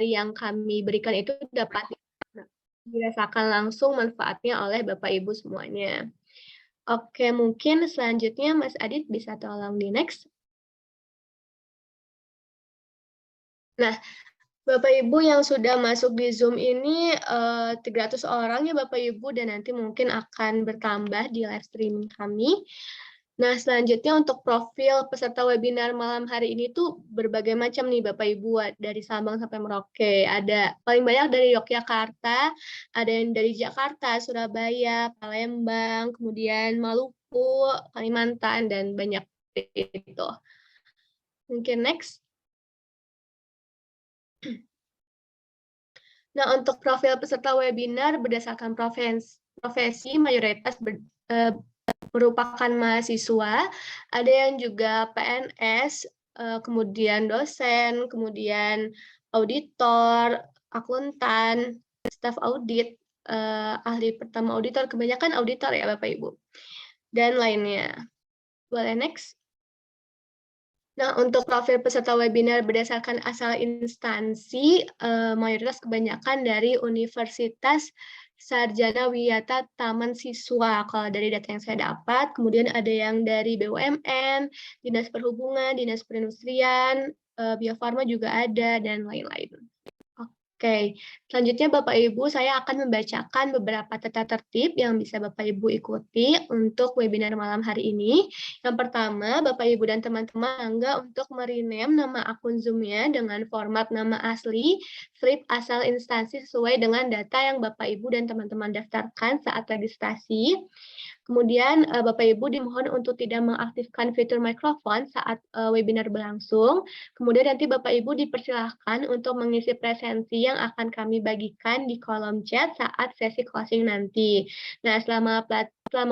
yang kami berikan itu dapat dirasakan langsung manfaatnya oleh Bapak Ibu semuanya. Oke, mungkin selanjutnya Mas Adit bisa tolong di next. Nah, Bapak Ibu yang sudah masuk di Zoom ini 300 orang ya Bapak Ibu, dan nanti mungkin akan bertambah di live streaming kami. Nah, selanjutnya untuk profil peserta webinar malam hari ini tuh berbagai macam nih Bapak Ibu, dari Sabang sampai Merauke. Ada paling banyak dari Yogyakarta, ada yang dari Jakarta, Surabaya, Palembang, kemudian Maluku, Kalimantan, dan banyak itu. Mungkin next. Nah, untuk profil peserta webinar berdasarkan profesi mayoritas merupakan mahasiswa, ada yang juga PNS, kemudian dosen, kemudian auditor, akuntan, staf audit, ahli pertama auditor, kebanyakan auditor ya Bapak Ibu, dan lainnya. Boleh next? Nah, untuk profil peserta webinar berdasarkan asal instansi, mayoritas kebanyakan dari Universitas Sarjana Wiyata Taman Siswa, kalau dari data yang saya dapat. Kemudian ada yang dari BUMN, Dinas Perhubungan, Dinas Perindustrian, Bio Farma juga ada, dan lain-lain. Oke, selanjutnya Bapak Ibu, saya akan membacakan beberapa tata tertib yang bisa Bapak Ibu ikuti untuk webinar malam hari ini. Yang pertama, Bapak Ibu dan teman-teman bangga untuk merename nama akun Zoom-nya dengan format nama asli, strip asal instansi sesuai dengan data yang Bapak Ibu dan teman-teman daftarkan saat registrasi. Kemudian Bapak Ibu dimohon untuk tidak mengaktifkan fitur mikrofon saat webinar berlangsung. Kemudian nanti Bapak Ibu dipersilahkan untuk mengisi presensi yang akan kami bagikan di kolom chat saat sesi closing nanti. Nah, selama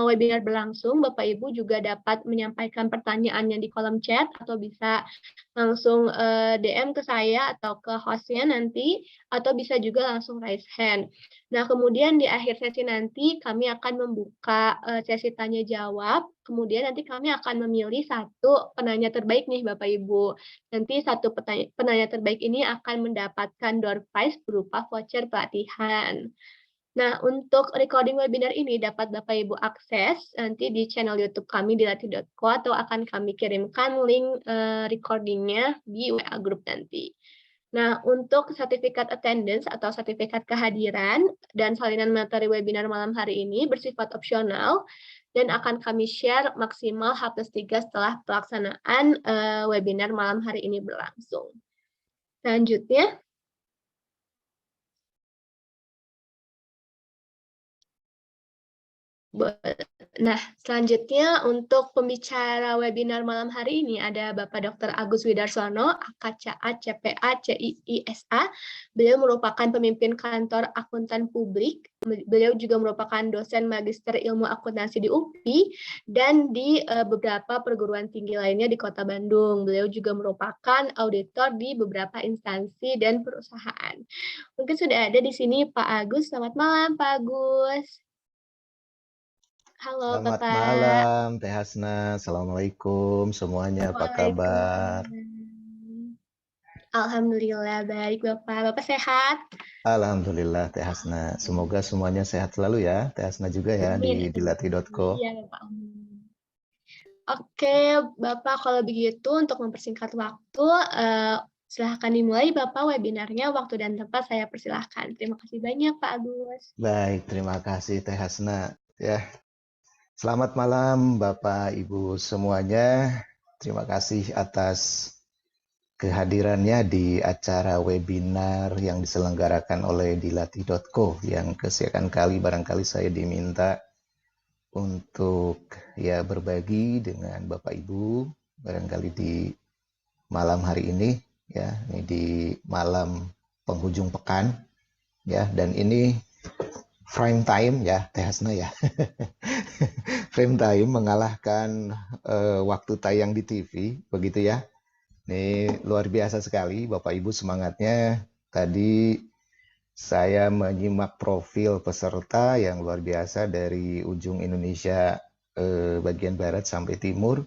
webinar berlangsung, Bapak Ibu juga dapat menyampaikan pertanyaannya di kolom chat atau bisa langsung DM ke saya atau ke hostnya nanti, atau bisa juga langsung raise hand. Nah, kemudian di akhir sesi nanti kami akan membuka sesi tanya jawab, kemudian nanti kami akan memilih satu penanya terbaik nih Bapak Ibu. Nanti satu penanya terbaik ini akan mendapatkan door prize berupa voucher pelatihan. Nah, untuk recording webinar ini dapat Bapak Ibu akses nanti di channel YouTube kami di latih.co, atau akan kami kirimkan link recordingnya di WA Group nanti. Nah, untuk sertifikat attendance atau sertifikat kehadiran dan salinan materi webinar malam hari ini bersifat opsional dan akan kami share maksimal H+3 setelah pelaksanaan webinar malam hari ini berlangsung. Selanjutnya, nah, selanjutnya untuk pembicara webinar malam hari ini ada Bapak Dr. Agus Widarsono, AKCA CPA CIISA. Beliau merupakan pemimpin kantor akuntan publik. Beliau juga merupakan dosen magister ilmu akuntansi di UPI dan di beberapa perguruan tinggi lainnya di Kota Bandung. Beliau juga merupakan auditor di beberapa instansi dan perusahaan. Mungkin sudah ada di sini Pak Agus. Selamat malam, Pak Agus. Halo Selamat Bapak. malam Teh Hasna, Assalamualaikum semuanya, apa kabar? Alhamdulillah baik Bapak. Bapak sehat? Alhamdulillah Teh Hasna, semoga semuanya sehat selalu ya, Teh Hasna juga ya di latih.co. Iya Bapak. Oke Bapak, kalau begitu untuk mempersingkat waktu, silahkan dimulai Bapak webinarnya, waktu dan tempat saya persilahkan. Terima kasih banyak Pak Agus. Baik, terima kasih Teh Hasna. Ya, selamat malam Bapak Ibu semuanya. Terima kasih atas kehadirannya di acara webinar yang diselenggarakan oleh dilatih.co yang kesekian kali barangkali saya diminta untuk ya berbagi dengan Bapak Ibu barangkali di malam hari ini ya, ini di malam penghujung pekan ya, dan ini prime time ya Teh Hasna ya. Prime time mengalahkan waktu tayang di TV begitu ya. Ini luar biasa sekali Bapak Ibu semangatnya. Tadi saya menyimak profil peserta yang luar biasa dari ujung Indonesia bagian barat sampai timur,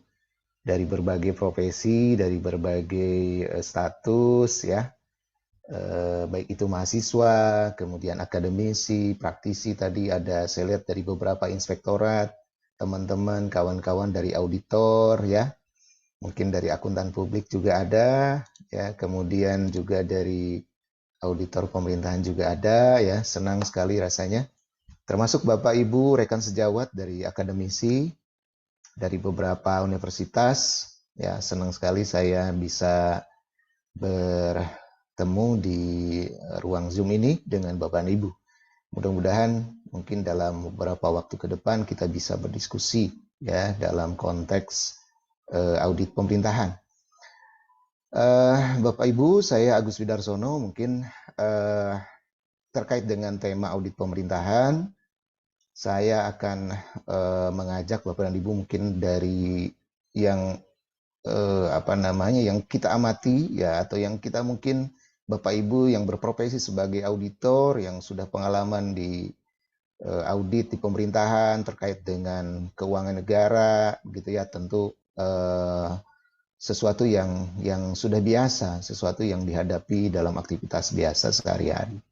dari berbagai profesi, dari berbagai status ya. baik itu mahasiswa, kemudian akademisi, praktisi tadi ada saya lihat dari beberapa inspektorat, teman-teman, kawan-kawan dari auditor ya, mungkin dari akuntan publik juga ada ya, kemudian juga dari auditor pemerintahan juga ada ya, senang sekali rasanya. Termasuk Bapak Ibu rekan sejawat dari akademisi dari beberapa universitas ya, senang sekali saya bisa bertemu di ruang Zoom ini dengan Bapak dan Ibu. Mudah-mudahan mungkin dalam beberapa waktu ke depan kita bisa berdiskusi ya dalam konteks audit pemerintahan. Bapak Ibu, saya Agus Widarsono, mungkin terkait dengan tema audit pemerintahan, saya akan mengajak Bapak dan Ibu mungkin dari yang yang kita amati ya, atau yang kita mungkin Bapak Ibu yang berprofesi sebagai auditor yang sudah pengalaman di audit di pemerintahan terkait dengan keuangan negara gitu ya, tentu sesuatu yang sudah biasa, sesuatu yang dihadapi dalam aktivitas biasa sehari-hari.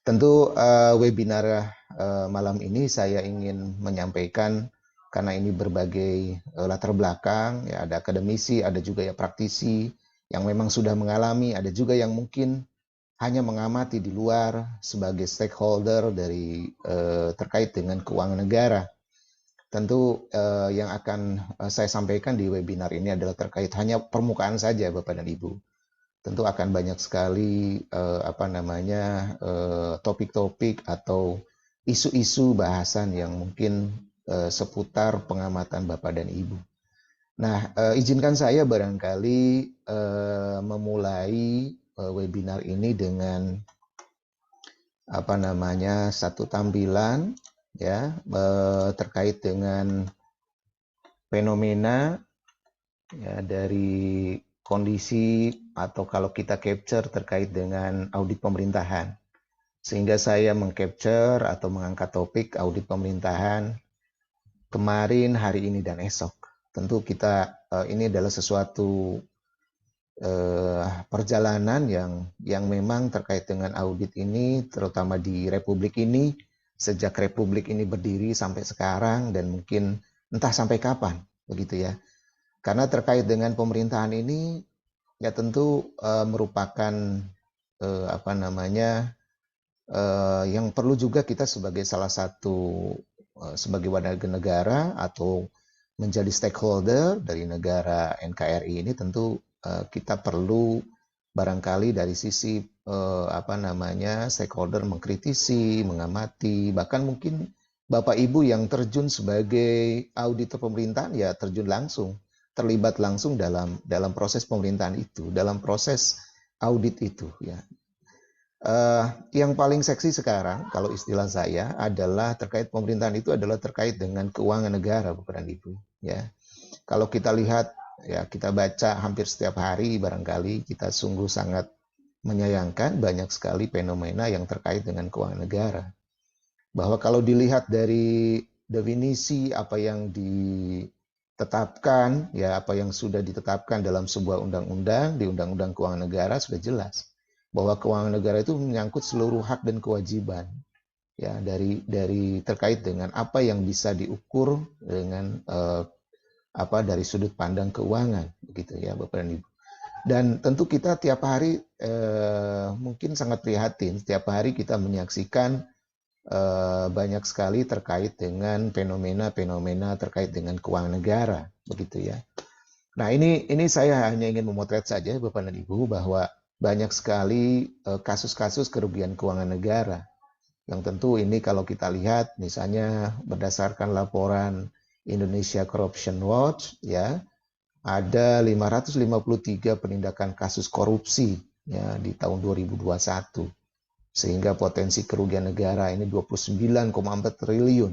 Tentu webinar malam ini saya ingin menyampaikan karena ini berbagai latar belakang, ya ada akademisi, ada juga ya praktisi yang memang sudah mengalami, ada juga yang mungkin hanya mengamati di luar sebagai stakeholder dari terkait dengan keuangan negara. Tentu yang akan saya sampaikan di webinar ini adalah terkait hanya permukaan saja Bapak dan Ibu. Tentu akan banyak sekali topik-topik atau isu-isu bahasan yang mungkin seputar pengamatan Bapak dan Ibu. Nah, izinkan saya barangkali memulai webinar ini dengan satu tampilan ya terkait dengan fenomena ya dari kondisi atau kalau kita capture terkait dengan audit pemerintahan. Sehingga saya mengcapture atau mengangkat topik audit pemerintahan kemarin, hari ini, dan esok. Tentu kita ini adalah sesuatu perjalanan yang memang terkait dengan audit ini, terutama di Republik ini, sejak Republik ini berdiri sampai sekarang dan mungkin entah sampai kapan, begitu ya. Karena terkait dengan pemerintahan ini ya tentu merupakan yang perlu juga kita sebagai salah satu sebagai warga negara atau menjadi stakeholder dari negara NKRI ini, tentu kita perlu barangkali dari sisi stakeholder mengkritisi, mengamati, bahkan mungkin Bapak Ibu yang terjun sebagai auditor pemerintahan ya terjun langsung, terlibat langsung dalam proses pemerintahan itu, dalam proses audit itu ya. Yang paling seksi sekarang kalau istilah saya adalah terkait pemerintahan itu adalah terkait dengan keuangan negara Bapak dan Ibu ya. Kalau kita lihat ya, kita baca hampir setiap hari, barangkali kita sungguh sangat menyayangkan banyak sekali fenomena yang terkait dengan keuangan negara. Bahwa kalau dilihat dari definisi apa yang ditetapkan ya, apa yang sudah ditetapkan dalam sebuah undang-undang, di Undang-Undang Keuangan Negara sudah jelas bahwa keuangan negara itu menyangkut seluruh hak dan kewajiban ya, dari terkait dengan apa yang bisa diukur dengan dari sudut pandang keuangan, begitu ya Bapak dan Ibu. Dan tentu kita tiap hari mungkin sangat prihatin, setiap hari kita menyaksikan banyak sekali terkait dengan fenomena-fenomena terkait dengan keuangan negara, begitu ya. Nah, ini saya hanya ingin memotret saja Bapak dan Ibu bahwa banyak sekali kasus-kasus kerugian keuangan negara yang tentu ini kalau kita lihat misalnya berdasarkan laporan Indonesia Corruption Watch ya, ada 553 penindakan kasus korupsi ya di tahun 2021, sehingga potensi kerugian negara ini 29,4 triliun.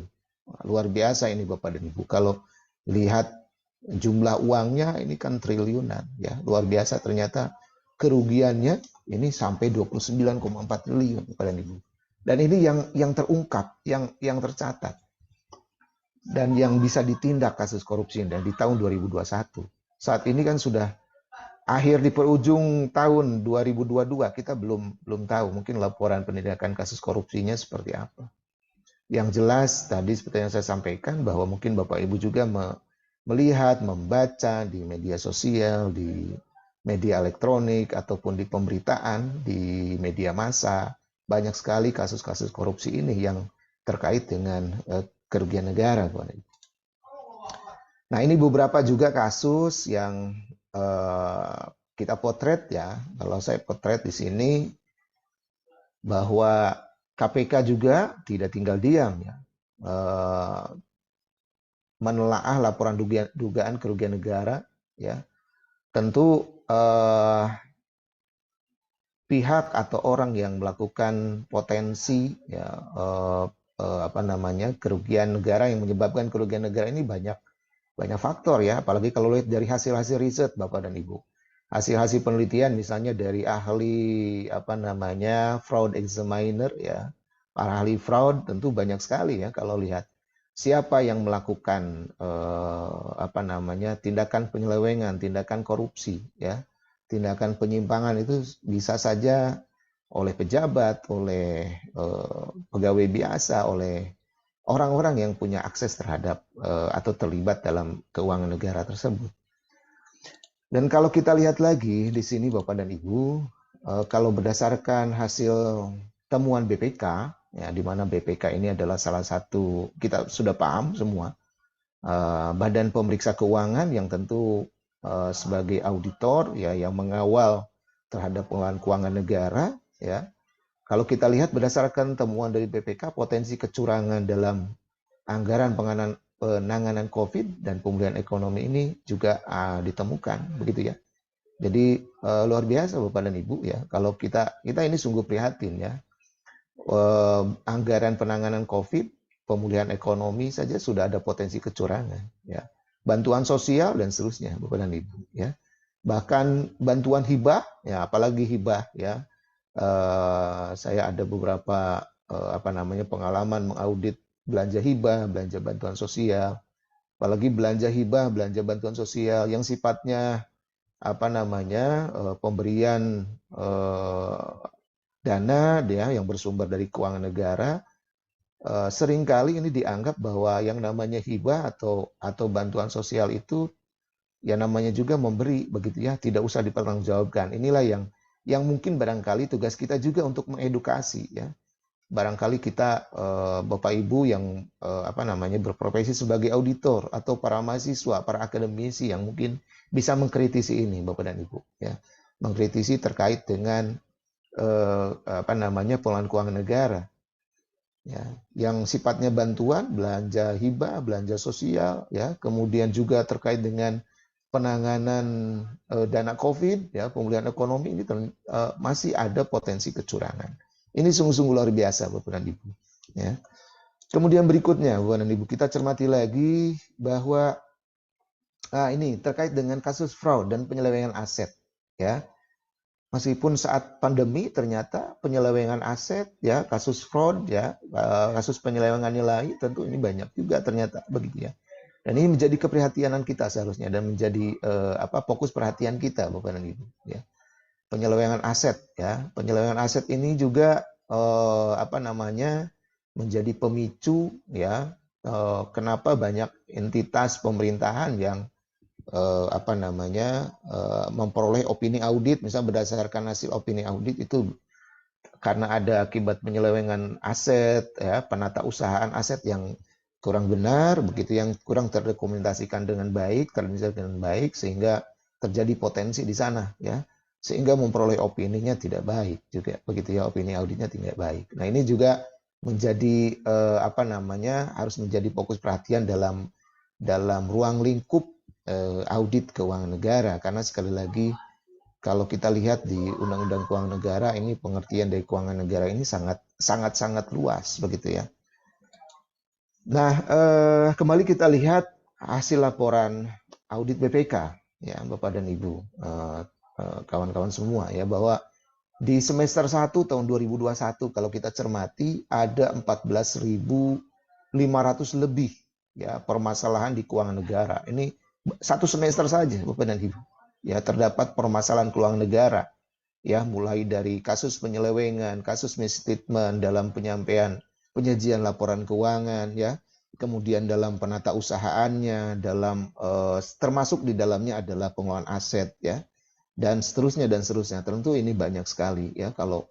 Luar biasa ini Bapak dan Ibu. Kalau lihat jumlah uangnya ini kan triliunan ya, luar biasa. Ternyata kerugiannya ini sampai 29,4 triliun Bapak dan Ibu. Dan ini yang terungkap, yang tercatat dan yang bisa ditindak kasus korupsi dan di tahun 2021. Saat ini kan sudah akhir di perujung tahun 2022 kita belum tahu mungkin laporan penindakan kasus korupsinya seperti apa. Yang jelas tadi seperti yang saya sampaikan bahwa mungkin Bapak Ibu juga melihat, membaca di media sosial, di media elektronik ataupun di pemberitaan, di media massa, banyak sekali kasus-kasus korupsi ini yang terkait dengan kerugian negara. Nah, ini beberapa juga kasus yang kita potret ya. Kalau saya potret di sini bahwa KPK juga tidak tinggal diam ya. Menelaah laporan dugaan kerugian negara ya. Tentu pihak atau orang yang melakukan potensi ya kerugian negara yang menyebabkan kerugian negara ini banyak faktor ya, apalagi kalau lihat dari hasil-hasil riset Bapak dan Ibu. Hasil-hasil penelitian misalnya dari ahli fraud examiner ya. Para ahli fraud tentu banyak sekali ya kalau lihat siapa yang melakukan tindakan penyelewengan, tindakan korupsi ya. Tindakan penyimpangan itu bisa saja oleh pejabat, oleh pegawai biasa, oleh orang-orang yang punya akses terhadap atau terlibat dalam keuangan negara tersebut. Dan kalau kita lihat lagi di sini Bapak dan Ibu, kalau berdasarkan hasil temuan BPK, ya di mana BPK ini adalah salah satu, kita sudah paham semua, badan pemeriksa keuangan yang tentu sebagai auditor ya yang mengawal terhadap pengelolaan keuangan negara ya. Kalau kita lihat berdasarkan temuan dari BPK, potensi kecurangan dalam anggaran penanganan COVID dan pemulihan ekonomi ini juga ditemukan, begitu ya. Jadi luar biasa Bapak dan Ibu ya. Kalau kita ini sungguh prihatin ya. Anggaran penanganan COVID, pemulihan ekonomi saja sudah ada potensi kecurangan ya. Bantuan sosial dan seterusnya Bapak dan Ibu ya. Bahkan bantuan hibah ya, apalagi hibah ya. Saya ada beberapa pengalaman mengaudit belanja hibah, belanja bantuan sosial, apalagi belanja hibah, belanja bantuan sosial yang sifatnya pemberian dana ya yang bersumber dari keuangan negara, seringkali ini dianggap bahwa yang namanya hibah atau bantuan sosial itu ya namanya juga memberi begitu ya, tidak usah dipertanggungjawabkan. Inilah yang mungkin barangkali tugas kita juga untuk mengedukasi ya. Barangkali kita Bapak Ibu yang berprofesi sebagai auditor atau para mahasiswa, para akademisi yang mungkin bisa mengkritisi ini Bapak dan Ibu ya. Mengkritisi terkait dengan pengelolaan keuangan negara. Ya, yang sifatnya bantuan, belanja hibah, belanja sosial ya, kemudian juga terkait dengan penanganan dana COVID, ya, pemulihan ekonomi ini masih ada potensi kecurangan. Ini sungguh-sungguh luar biasa, Bapak dan Ibu. Ya. Kemudian berikutnya, Bapak dan Ibu, kita cermati lagi bahwa ini terkait dengan kasus fraud dan penyelewengan aset. Ya. Meskipun saat pandemi ternyata penyelewengan aset, ya, kasus fraud, ya, kasus penyelewengan nilai, tentu ini banyak juga ternyata begitu ya. Dan ini menjadi keprihatinan kita seharusnya dan menjadi fokus perhatian kita Bapak dan Ibu ya. Penyelewengan aset ya. Penyelewengan aset ini juga menjadi pemicu ya kenapa banyak entitas pemerintahan yang memperoleh opini audit, misalnya berdasarkan hasil opini audit itu karena ada akibat penyelewengan aset ya, penata usahaan aset yang kurang benar, begitu yang kurang terdokumentasikan dengan baik, terorganisir dengan baik, sehingga terjadi potensi di sana, ya, sehingga memperoleh opininya tidak baik juga, begitu ya, opini auditnya tidak baik. Nah ini juga menjadi harus menjadi fokus perhatian dalam ruang lingkup audit keuangan negara, karena sekali lagi kalau kita lihat di Undang-Undang Keuangan Negara ini pengertian dari keuangan negara ini sangat luas, begitu ya. Nah, kembali kita lihat hasil laporan audit BPK, ya Bapak dan Ibu, kawan-kawan semua ya, bahwa di semester 1 tahun 2021 kalau kita cermati ada 14.500 lebih ya permasalahan di keuangan negara. Ini satu semester saja Bapak dan Ibu. ya terdapat permasalahan keuangan negara, ya mulai dari kasus penyelewengan, kasus misstatement dalam penyajian laporan keuangan, ya kemudian dalam penata usahaannya, dalam termasuk di dalamnya adalah pengelolaan aset, ya dan seterusnya dan seterusnya. Tentu ini banyak sekali, ya kalau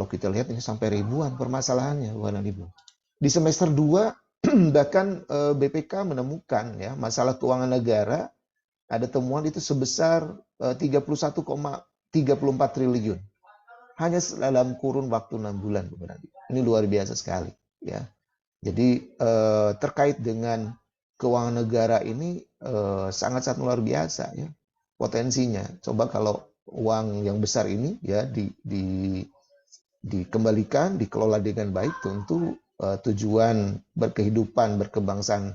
kita lihat ini sampai ribuan permasalahannya, Bapak dan Ibu. Di semester 2 bahkan BPK menemukan ya masalah keuangan negara ada temuan itu sebesar 31,34 triliun hanya dalam kurun waktu 6 bulan, Bapak dan Ibu. Ini luar biasa sekali, ya. Jadi terkait dengan keuangan negara ini sangat-sangat luar biasa, ya potensinya. Coba kalau uang yang besar ini ya dikembalikan, dikelola dengan baik, tentu tujuan berkehidupan, berkebangsaan,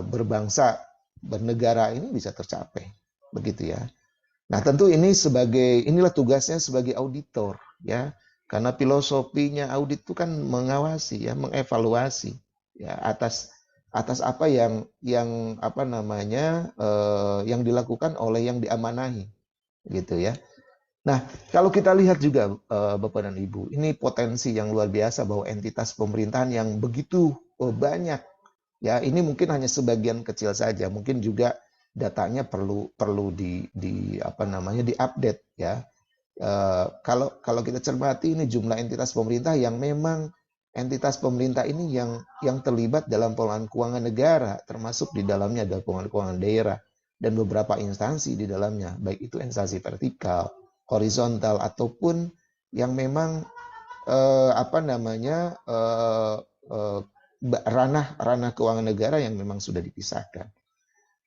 berbangsa, bernegara ini bisa tercapai, begitu ya. Nah, tentu inilah tugasnya sebagai auditor, ya. Karena filosofinya audit itu kan mengawasi, ya, mengevaluasi, ya atas apa yang yang dilakukan oleh yang diamanahi, gitu ya. Nah, kalau kita lihat juga Bapak dan Ibu, ini potensi yang luar biasa bahwa entitas pemerintahan yang begitu banyak, ya ini mungkin hanya sebagian kecil saja, mungkin juga datanya perlu diupdate, ya. Kalau kita cermati ini jumlah entitas pemerintah yang memang entitas pemerintah ini yang terlibat dalam pengelolaan keuangan negara, termasuk di dalamnya ada pengelolaan keuangan daerah dan beberapa instansi di dalamnya, baik itu instansi vertikal, horizontal ataupun yang memang ranah keuangan negara yang memang sudah dipisahkan.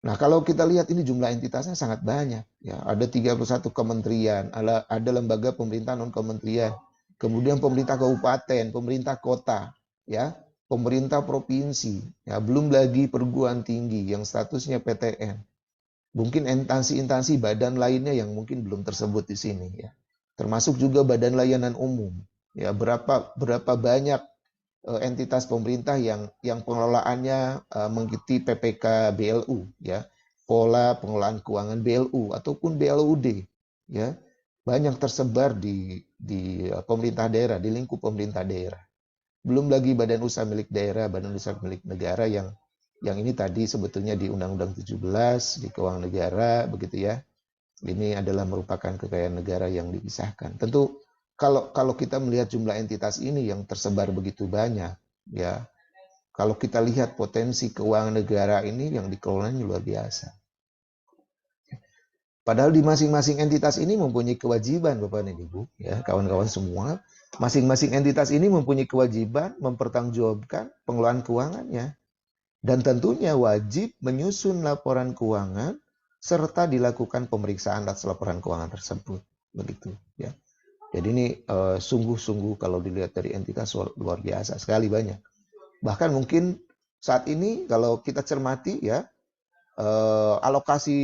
Nah, kalau kita lihat ini jumlah entitasnya sangat banyak, ya. Ada 31 kementerian, ada lembaga pemerintah non kementerian, kemudian pemerintah kabupaten, pemerintah kota, ya, pemerintah provinsi, ya, belum lagi perguruan tinggi yang statusnya PTN. Mungkin instansi-instansi badan lainnya yang mungkin belum tersebut di sini, ya. Termasuk juga badan layanan umum. Ya, berapa banyak entitas pemerintah yang pengelolaannya mengikuti PPK BLU, ya, pola pengelolaan keuangan BLU ataupun BLUD, ya, banyak tersebar di pemerintah daerah, di lingkup pemerintah daerah. Belum lagi badan usaha milik daerah, badan usaha milik negara yang ini tadi sebetulnya di Undang-Undang 17 di keuangan negara, begitu ya. Ini adalah merupakan kekayaan negara yang dipisahkan. Tentu kalau kita melihat jumlah entitas ini yang tersebar begitu banyak, ya, kalau kita lihat potensi keuangan negara ini yang dikelolanya luar biasa. Padahal di masing-masing entitas ini mempunyai kewajiban, Bapak dan Ibu, ya, kawan-kawan semua, masing-masing entitas ini mempunyai kewajiban mempertanggungjawabkan pengelolaan keuangannya dan tentunya wajib menyusun laporan keuangan serta dilakukan pemeriksaan atas laporan keuangan tersebut, begitu ya. Jadi ini sungguh-sungguh kalau dilihat dari entitas luar biasa sekali banyak. Bahkan mungkin saat ini kalau kita cermati ya alokasi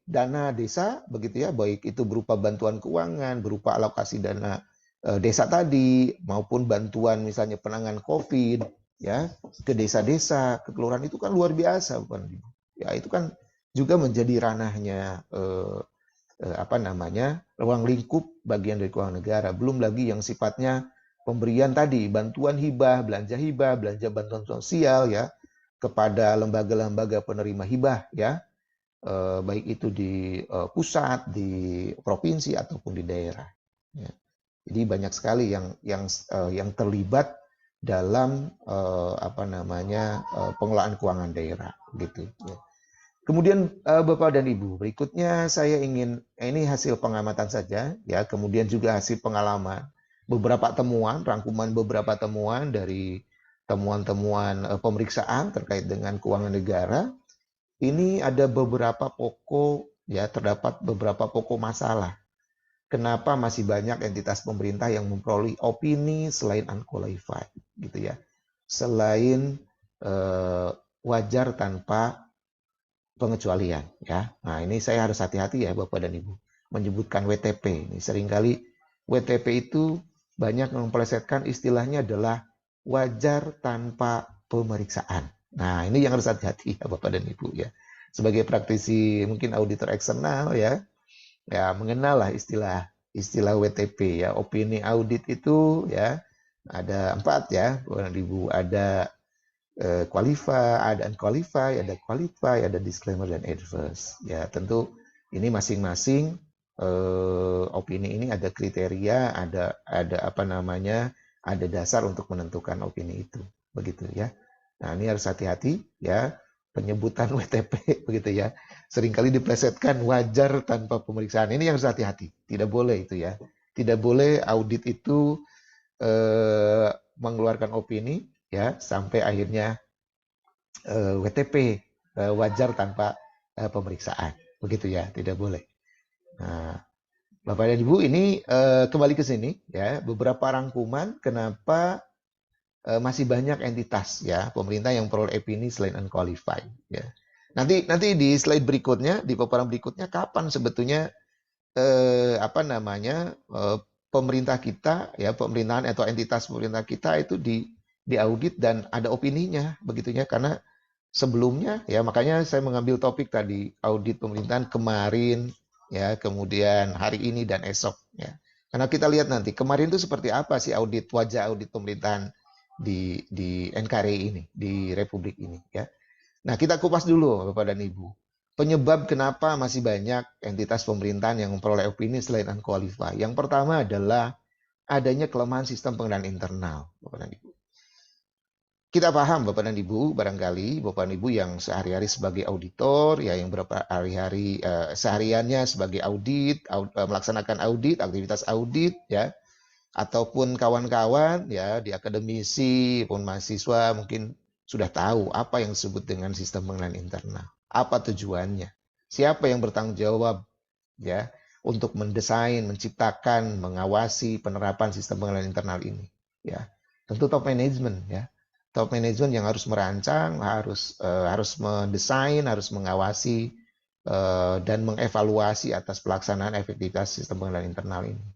dana desa begitu ya, baik itu berupa bantuan keuangan, berupa alokasi dana desa tadi maupun bantuan misalnya penanganan COVID ya ke desa-desa, ke kelurahan itu kan luar biasa, bukan? Ya itu kan juga menjadi ranahnya ruang lingkup bagian dari keuangan negara. Belum lagi yang sifatnya pemberian tadi, bantuan hibah, belanja bantuan sosial ya kepada lembaga-lembaga penerima hibah ya, baik itu di pusat, di provinsi ataupun di daerah. Ya. Jadi banyak sekali yang terlibat dalam pengelolaan keuangan daerah gitu. Ya. Kemudian Bapak dan Ibu, berikutnya saya ingin, ini hasil pengamatan saja, ya, kemudian juga hasil pengalaman, beberapa temuan, rangkuman beberapa temuan dari temuan-temuan pemeriksaan terkait dengan keuangan negara. Ini ada beberapa pokok, ya, terdapat beberapa pokok masalah. Kenapa masih banyak entitas pemerintah yang memperoleh opini selain unqualified, gitu ya, selain wajar tanpa pengecualian ya. Nah, ini saya harus hati-hati ya Bapak dan Ibu menyebutkan WTP. Ini seringkali WTP itu banyak mempelesetkan istilahnya adalah wajar tanpa pemeriksaan. Nah, ini yang harus hati-hati ya Bapak dan Ibu ya. sebagai praktisi mungkin auditor eksternal ya mengenal lah istilah WTP ya, opini audit itu ya ada 4 ya, Bapak Ibu, ada qualify, ada unqualified, ada qualify, ada disclaimer dan adverse. Ya, tentu ini masing-masing opini ini ada kriteria, ada apa namanya, ada dasar untuk menentukan opini itu, begitu ya. Nah, ini harus hati-hati ya, penyebutan WTP begitu ya. Seringkali diplesetkan wajar tanpa pemeriksaan. Ini yang harus hati-hati. Tidak boleh itu ya. Tidak boleh audit itu mengeluarkan opini ya sampai akhirnya WTP wajar tanpa pemeriksaan, begitu ya, tidak boleh. Nah, Bapak dan Ibu, ini kembali ke sini ya, beberapa rangkuman kenapa masih banyak entitas ya pemerintah yang peroleh opini selain unqualified ya. Nanti di slide berikutnya, di paparan berikutnya, kapan sebetulnya apa namanya pemerintah kita ya, pemerintahan atau entitas pemerintah kita itu diaudit dan ada opininya begitunya, karena sebelumnya ya, makanya saya mengambil topik tadi audit pemerintahan kemarin ya, kemudian hari ini dan esok ya. Karena kita lihat nanti kemarin itu seperti apa sih wajah audit pemerintahan di NKRI ini, di Republik ini ya. Nah, kita kupas dulu Bapak dan Ibu. Penyebab kenapa masih banyak entitas pemerintahan yang memperoleh opini selain unqualified. Yang pertama adalah adanya kelemahan sistem pengendalian internal, Bapak dan Ibu. Kita paham Bapak dan Ibu, barangkali Bapak dan Ibu yang sehari-hari sebagai auditor, ya yang berapa hari-hari sehariannya sebagai audit, melaksanakan audit, aktivitas audit, ya, ataupun kawan-kawan ya di akademisi maupun mahasiswa mungkin sudah tahu apa yang disebut dengan sistem pengendalian internal. Apa tujuannya? Siapa yang bertanggung jawab ya untuk mendesain, menciptakan, mengawasi penerapan sistem pengendalian internal ini? Ya, tentu top management ya. Top management yang harus merancang, harus mendesain, harus mengawasi dan mengevaluasi atas pelaksanaan efektivitas sistem pengendalian internal ini.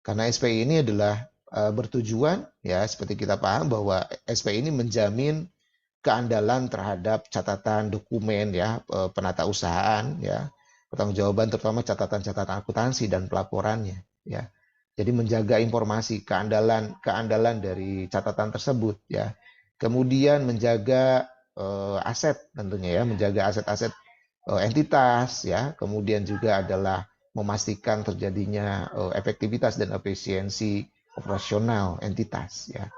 Karena SPI ini adalah bertujuan ya, seperti kita paham bahwa SPI ini menjamin keandalan terhadap catatan dokumen ya, penata usahaan ya, pertanggungjawaban terutama catatan-catatan akuntansi dan pelaporannya ya. Jadi menjaga informasi, keandalan dari catatan tersebut ya. Kemudian menjaga aset tentunya ya, menjaga aset-aset entitas ya. Kemudian juga adalah memastikan terjadinya efektivitas dan efisiensi operasional entitas ya.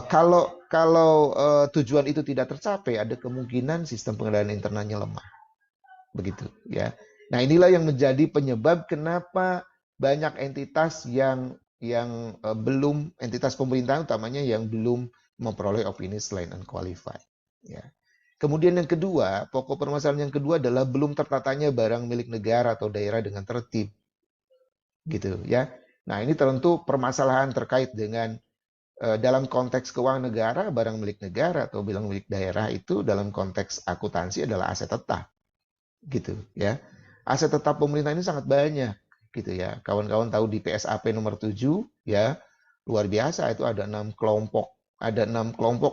Kalau tujuan itu tidak tercapai, ada kemungkinan sistem pengendalian internalnya lemah, begitu ya. Nah, inilah yang menjadi penyebab kenapa banyak entitas yang belum, entitas pemerintahan utamanya yang belum memperoleh opini selain unqualified. Ya. Kemudian yang kedua, pokok permasalahan yang kedua adalah belum tertatanya barang milik negara atau daerah dengan tertib, gitu ya. Nah, ini tentu permasalahan terkait dengan dalam konteks keuangan negara, barang milik negara atau barang milik daerah itu dalam konteks akuntansi adalah aset tetap, gitu ya. Aset tetap pemerintah ini sangat banyak, gitu ya. Kawan-kawan tahu di PSAP nomor 7 ya, luar biasa, itu ada 6 kelompok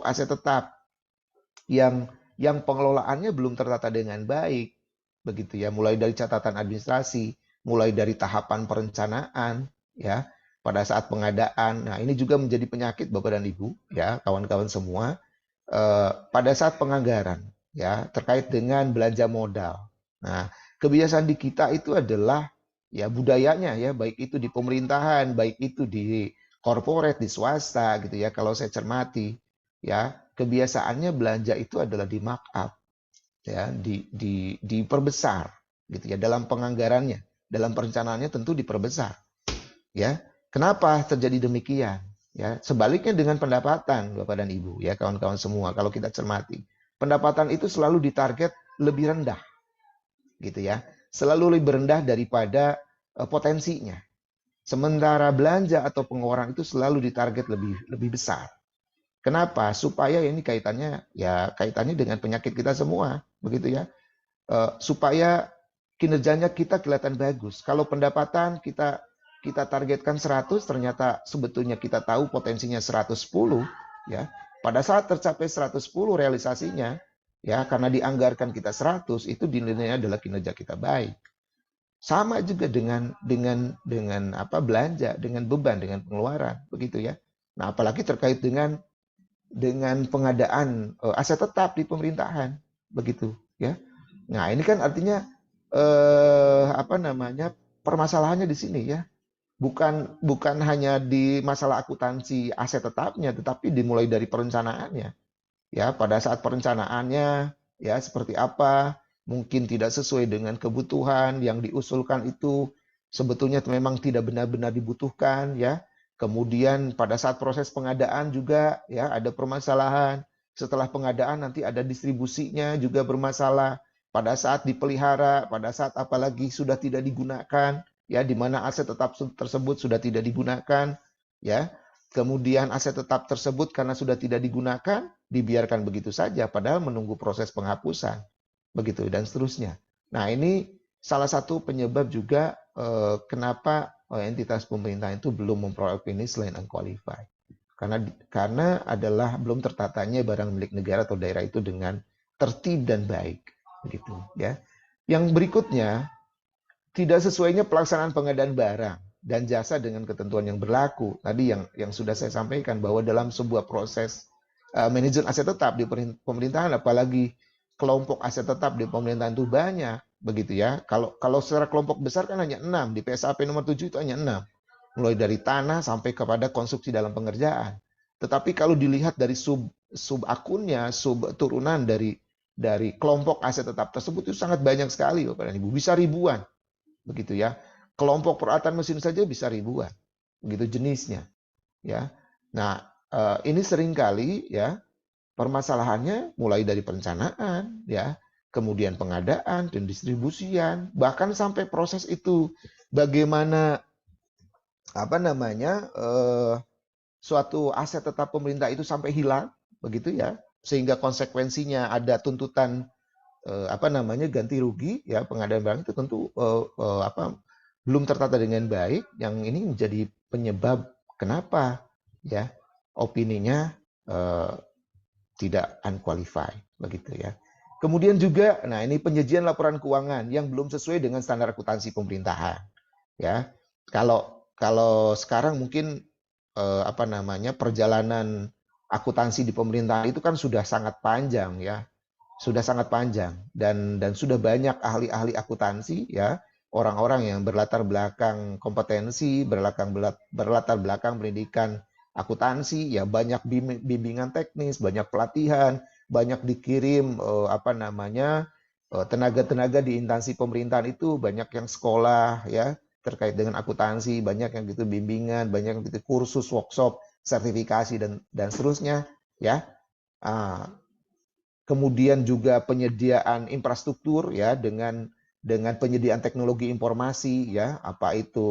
aset tetap yang pengelolaannya belum tertata dengan baik, begitu ya. Mulai dari catatan administrasi, mulai dari tahapan perencanaan ya, pada saat pengadaan. Nah, ini juga menjadi penyakit Bapak dan Ibu ya, kawan-kawan semua, pada saat penganggaran ya, terkait dengan belanja modal. Nah, kebiasaan di kita itu adalah ya budayanya ya, baik itu di pemerintahan, baik itu di korporat, di swasta gitu ya. Kalau saya cermati ya, kebiasaannya belanja itu adalah di markup ya, diperbesar gitu ya, dalam penganggarannya, dalam perencanaannya tentu diperbesar ya. Kenapa terjadi demikian? Ya, sebaliknya dengan pendapatan, Bapak dan Ibu, ya kawan-kawan semua, kalau kita cermati, pendapatan itu selalu ditarget lebih rendah, gitu ya, selalu lebih rendah daripada potensinya. Sementara belanja atau pengeluaran itu selalu ditarget lebih besar. Kenapa? Supaya ini kaitannya dengan penyakit kita semua, begitu ya, supaya kinerjanya kita kelihatan bagus. Kalau pendapatan kita targetkan 100, ternyata sebetulnya kita tahu potensinya 110 ya. Pada saat tercapai 110 realisasinya, Ya, karena dianggarkan kita 100, itu dinilainya adalah kinerja kita baik. Sama juga dengan apa belanja, dengan beban, dengan pengeluaran, begitu ya. Nah, apalagi terkait dengan pengadaan aset tetap di pemerintahan, begitu ya. Nah, ini kan artinya apa namanya, permasalahannya di sini ya. Bukan hanya di masalah akuntansi aset tetapnya, tetapi dimulai dari perencanaannya. Ya, pada saat perencanaannya ya seperti apa, mungkin tidak sesuai dengan kebutuhan yang diusulkan itu sebetulnya memang tidak benar-benar dibutuhkan ya. Kemudian pada saat proses pengadaan juga ya ada permasalahan. Setelah pengadaan nanti ada distribusinya juga bermasalah. Pada saat dipelihara, pada saat apalagi sudah tidak digunakan, ya di mana aset tetap tersebut sudah tidak digunakan, ya. Kemudian aset tetap tersebut karena sudah tidak digunakan, dibiarkan begitu saja padahal menunggu proses penghapusan. Begitu dan seterusnya. Nah, ini salah satu penyebab juga kenapa entitas pemerintah itu belum memperoleh opini selain unqualified. Karena adalah belum tertatanya barang milik negara atau daerah itu dengan tertib dan baik, begitu ya. Yang berikutnya, tidak sesuainya pelaksanaan pengadaan barang dan jasa dengan ketentuan yang berlaku. Tadi yang sudah saya sampaikan bahwa dalam sebuah proses manajemen aset tetap di pemerintahan, apalagi kelompok aset tetap di pemerintahan itu banyak, begitu ya. Kalau secara kelompok besar kan hanya 6, di PSAP nomor 7 itu hanya 6. Mulai dari tanah sampai kepada konstruksi dalam pengerjaan. Tetapi kalau dilihat dari sub akunnya, sub turunan dari kelompok aset tetap tersebut itu sangat banyak sekali Bapak dan Ibu, bisa ribuan. Begitu ya. Kelompok peralatan mesin saja bisa ribuan. Begitu jenisnya, ya. Nah, ini seringkali ya permasalahannya mulai dari perencanaan ya, kemudian pengadaan dan distribusian, bahkan sampai proses itu bagaimana apa namanya suatu aset tetap pemerintah itu sampai hilang, begitu ya, sehingga konsekuensinya ada tuntutan apa namanya ganti rugi ya, pengadaan barang itu tentu apa belum tertata dengan baik, yang ini menjadi penyebab kenapa ya opininya tidak unqualified, begitu ya. Kemudian juga, nah ini penyajian laporan keuangan yang belum sesuai dengan standar akuntansi pemerintahan, ya. Kalau sekarang mungkin apa namanya perjalanan akuntansi di pemerintahan itu kan sudah sangat panjang ya, sudah sangat panjang dan sudah banyak ahli-ahli akuntansi ya, orang-orang yang berlatar belakang kompetensi, berlatar belakang pendidikan akuntansi ya, banyak bimbingan teknis, banyak pelatihan, banyak dikirim apa namanya tenaga-tenaga di instansi pemerintahan itu, banyak yang sekolah ya terkait dengan akuntansi, banyak yang gitu bimbingan, banyak yang gitu kursus, workshop, sertifikasi dan seterusnya ya. Kemudian juga penyediaan infrastruktur ya dengan penyediaan teknologi informasi ya, apa itu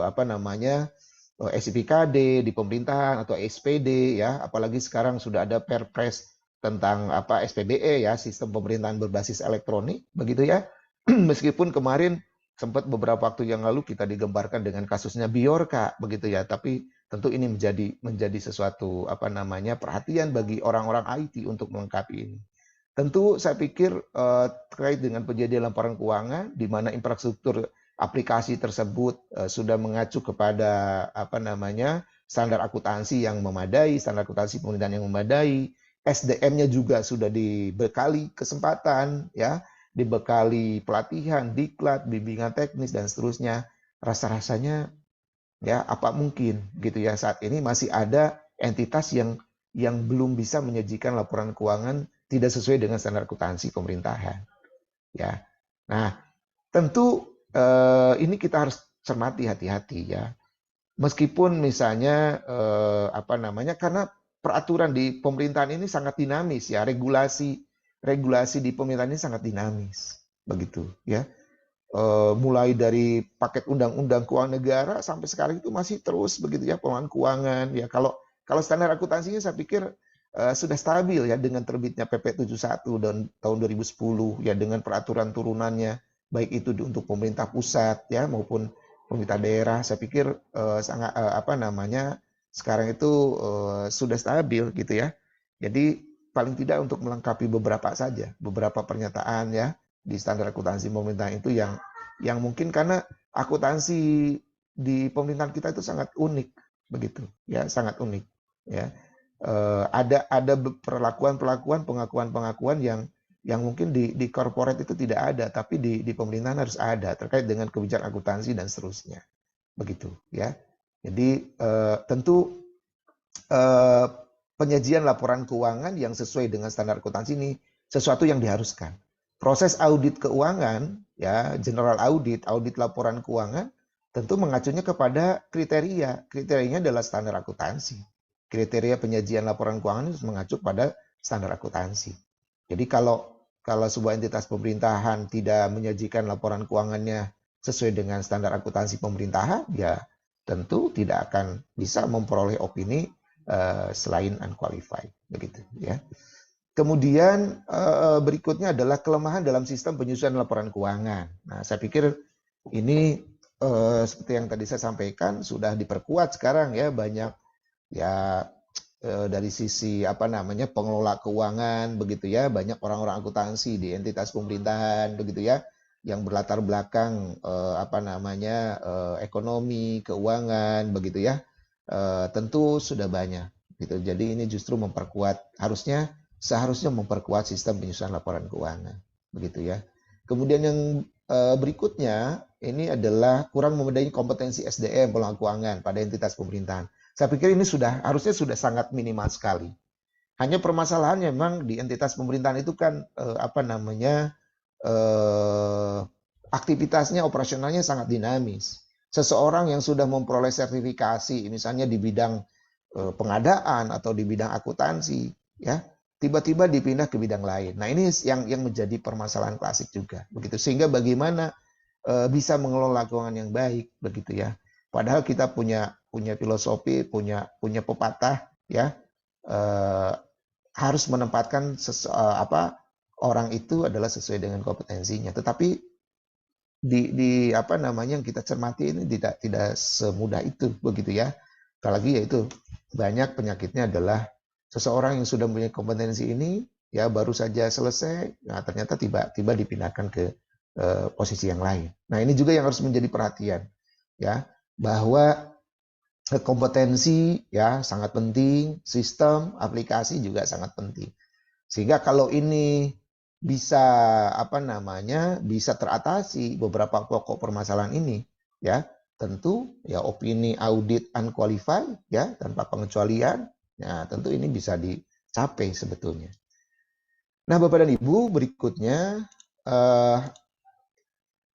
apa namanya SIPKD di pemerintahan atau SPD ya, apalagi sekarang sudah ada Perpres tentang apa SPBE ya, sistem pemerintahan berbasis elektronik, begitu ya. Meskipun kemarin sempat beberapa waktu yang lalu kita digembarkan dengan kasusnya Biorka, begitu ya, tapi tentu ini menjadi sesuatu apa namanya perhatian bagi orang-orang IT untuk melengkapi ini. Tentu saya pikir terkait dengan penyediaan laporan keuangan di mana infrastruktur aplikasi tersebut sudah mengacu kepada apa namanya standar akuntansi yang memadai, standar akuntansi pemerintahan yang memadai, SDM-nya juga sudah dibekali kesempatan ya, dibekali pelatihan, diklat, bimbingan teknis dan seterusnya. Rasa-rasanya ya apa mungkin gitu ya saat ini masih ada entitas yang belum bisa menyajikan laporan keuangan tidak sesuai dengan standar akuntansi pemerintahan ya. Nah, tentu ini kita harus cermati hati-hati ya. Meskipun misalnya apa namanya karena peraturan di pemerintahan ini sangat dinamis ya, regulasi di pemerintahan ini sangat dinamis begitu ya. Mulai dari paket undang-undang keuangan negara sampai sekarang itu masih terus begitu ya pengelolaan keuangan ya. Kalau standar akuntansinya saya pikir sudah stabil ya dengan terbitnya PP 71 tahun 2010 ya, dengan peraturan turunannya baik itu untuk pemerintah pusat ya maupun pemerintah daerah, saya pikir sangat apa namanya sekarang itu sudah stabil gitu ya. Jadi paling tidak untuk melengkapi beberapa saja, beberapa pernyataan ya di standar akuntansi pemerintahan itu yang mungkin karena akuntansi di pemerintahan kita itu sangat unik begitu ya, sangat unik ya. Ada perlakuan-perlakuan, pengakuan-pengakuan yang mungkin di corporate itu tidak ada, tapi di pemerintahan harus ada terkait dengan kebijakan akuntansi dan seterusnya begitu ya. Jadi tentu penyajian laporan keuangan yang sesuai dengan standar akuntansi ini sesuatu yang diharuskan. Proses audit keuangan, ya, general audit, audit laporan keuangan, tentu mengacunya kepada kriteria. Kriterianya adalah standar akuntansi. Kriteria penyajian laporan keuangan itu mengacu pada standar akuntansi. Jadi kalau sebuah entitas pemerintahan tidak menyajikan laporan keuangannya sesuai dengan standar akuntansi pemerintahan, ya tentu tidak akan bisa memperoleh opini selain unqualified, begitu ya. Kemudian berikutnya adalah kelemahan dalam sistem penyusunan laporan keuangan. Nah, saya pikir ini seperti yang tadi saya sampaikan sudah diperkuat sekarang ya, banyak ya dari sisi pengelola keuangan begitu ya, banyak orang-orang akuntansi di entitas pemerintahan begitu ya, yang berlatar belakang ekonomi, keuangan begitu ya. Tentu sudah banyak gitu. Jadi ini justru seharusnya memperkuat sistem penyusunan laporan keuangan begitu ya. Kemudian yang berikutnya ini adalah kurang memadai kompetensi SDM pengelola keuangan pada entitas pemerintahan. Saya pikir ini harusnya sudah sangat minimal sekali. Hanya permasalahannya memang di entitas pemerintahan itu kan aktivitasnya operasionalnya sangat dinamis. Seseorang yang sudah memperoleh sertifikasi, misalnya di bidang pengadaan atau di bidang akuntansi, ya tiba-tiba dipindah ke bidang lain. Nah ini yang menjadi permasalahan klasik juga, begitu. Sehingga bagaimana bisa mengelola keuangan yang baik, begitu ya. Padahal kita punya filosofi, punya pepatah, ya harus menempatkan orang itu adalah sesuai dengan kompetensinya. Tetapi yang kita cermati ini tidak semudah itu begitu ya. Apalagi yaitu banyak penyakitnya adalah seseorang yang sudah mempunyai kompetensi ini ya baru saja selesai, nah ternyata tiba-tiba dipindahkan ke posisi yang lain. Nah, ini juga yang harus menjadi perhatian ya, bahwa kompetensi ya sangat penting, sistem, aplikasi juga sangat penting. Sehingga kalau ini bisa bisa teratasi beberapa pokok permasalahan ini ya, tentu ya opini audit unqualified ya tanpa pengecualian ya tentu ini bisa dicapai sebetulnya. Nah, Bapak dan Ibu, berikutnya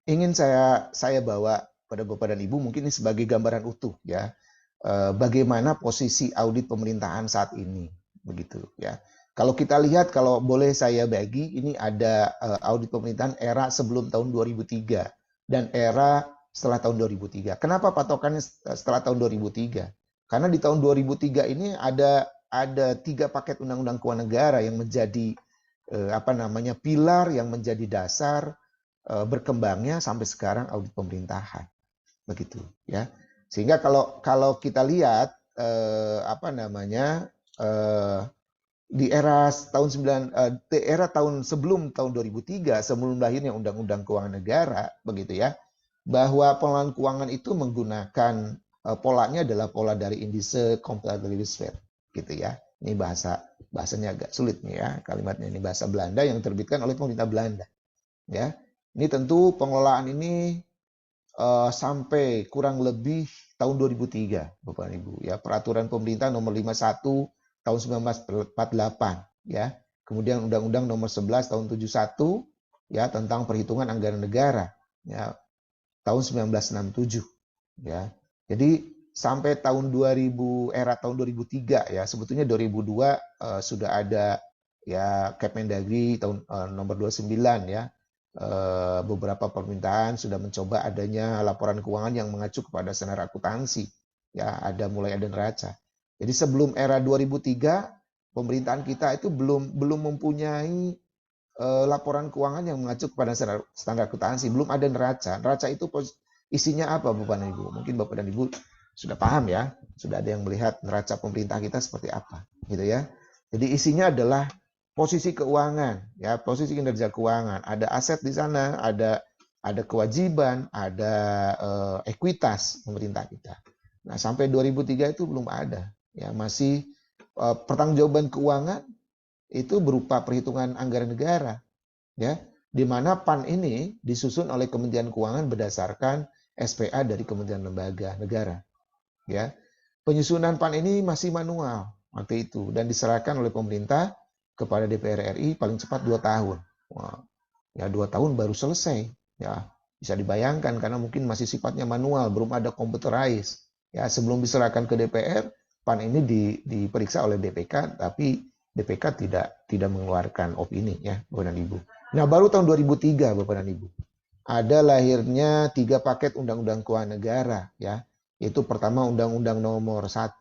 ingin saya bawa pada Bapak dan Ibu mungkin ini sebagai gambaran utuh ya, bagaimana posisi audit pemerintahan saat ini begitu ya. Kalau kita lihat, kalau boleh saya bagi, ini ada audit pemerintahan era sebelum tahun 2003 dan era setelah tahun 2003. Kenapa patokannya setelah tahun 2003? Karena di tahun 2003 ini ada 3 paket undang-undang keuangan negara yang menjadi pilar, yang menjadi dasar berkembangnya sampai sekarang audit pemerintahan. Begitu ya. Sehingga kalau kita lihat di era tahun sebelum tahun 2003, sebelum lahirnya Undang-Undang Keuangan Negara, begitu ya, bahwa pengelolaan keuangan itu menggunakan polanya adalah pola dari indise comparative risk, gitu ya. Ini bahasanya agak sulit nih ya, kalimatnya ini bahasa Belanda yang diterbitkan oleh pemerintah Belanda. Ya, ini tentu pengelolaan ini sampai kurang lebih tahun 2003, Bapak Ibu. Ya, Peraturan Pemerintah Nomor 51 tahun 1948 ya. Kemudian Undang-Undang Nomor 11 tahun 71 ya tentang perhitungan anggaran negara ya tahun 1967 ya. Jadi sampai tahun 2000 era tahun 2003 ya, sebetulnya 2002 sudah ada ya Kemendagri tahun nomor 29 ya. Beberapa pemerintahan sudah mencoba adanya laporan keuangan yang mengacu kepada standar akuntansi ya, mulai ada neraca. Jadi sebelum era 2003, pemerintahan kita itu belum mempunyai laporan keuangan yang mengacu kepada standar akuntansi, belum ada neraca. Neraca itu isinya apa, Bapak dan Ibu? Mungkin Bapak dan Ibu sudah paham ya, sudah ada yang melihat neraca pemerintah kita seperti apa, gitu ya. Jadi isinya adalah posisi keuangan, ya, posisi kinerja keuangan, ada aset di sana, ada kewajiban, ada ekuitas pemerintah kita. Nah, sampai 2003 itu belum ada, ya, masih pertanggungjawaban keuangan itu berupa perhitungan anggaran negara, ya, di mana PAN ini disusun oleh Kementerian Keuangan berdasarkan SPA dari Kementerian Lembaga Negara, ya. Penyusunan PAN ini masih manual waktu itu dan diserahkan oleh pemerintah kepada DPR RI paling cepat 2 tahun. Wah, ya 2 tahun baru selesai. Ya, bisa dibayangkan karena mungkin masih sifatnya manual, belum ada computerized. Ya, sebelum diserahkan ke DPR, PAN ini diperiksa oleh DPK, tapi DPK tidak mengeluarkan opini, ya, Bapak dan Ibu. Nah, baru tahun 2003, Bapak dan Ibu, ada lahirnya 3 paket undang-undang keuangan negara, ya. Itu pertama Undang-Undang Nomor 1,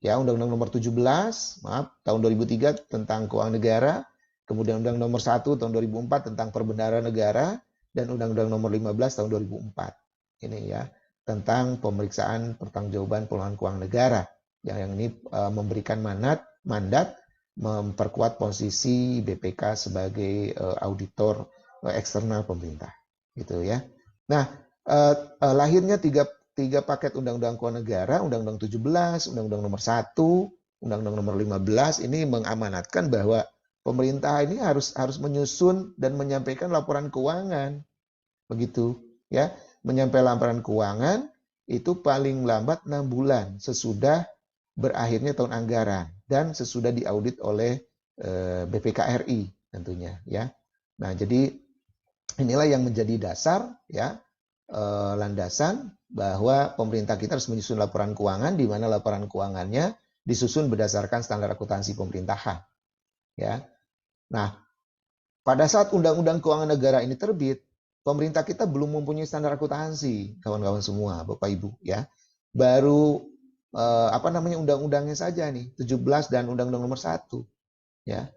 ya, Undang-Undang Nomor 17, maaf, tahun 2003 tentang keuangan negara, kemudian Undang Nomor 1 tahun 2004 tentang perbendaharaan negara, dan Undang-Undang Nomor 15 tahun 2004. Ini, ya, tentang pemeriksaan pertanggungjawaban pengelolaan keuangan negara. Yang ini memberikan mandat memperkuat posisi BPK sebagai auditor eksternal pemerintah, gitu, ya. Nah, lahirnya tiga paket undang-undang keuangan negara, Undang-Undang 17, Undang-Undang Nomor 1, Undang-Undang Nomor 15 ini mengamanatkan bahwa pemerintah ini harus menyusun dan menyampaikan laporan keuangan, begitu, ya, menyampaikan laporan keuangan itu paling lambat 6 bulan sesudah berakhirnya tahun anggaran dan sesudah diaudit oleh BPK RI tentunya, ya. Nah, jadi inilah yang menjadi dasar, ya, landasan bahwa pemerintah kita harus menyusun laporan keuangan, di mana laporan keuangannya disusun berdasarkan standar akuntansi pemerintahan, ya. Nah, pada saat Undang-Undang Keuangan Negara ini terbit, pemerintah kita belum mempunyai standar akuntansi, kawan-kawan semua, Bapak Ibu, ya. Baru undang-undangnya saja nih, 17 dan Undang-Undang Nomor 1, ya.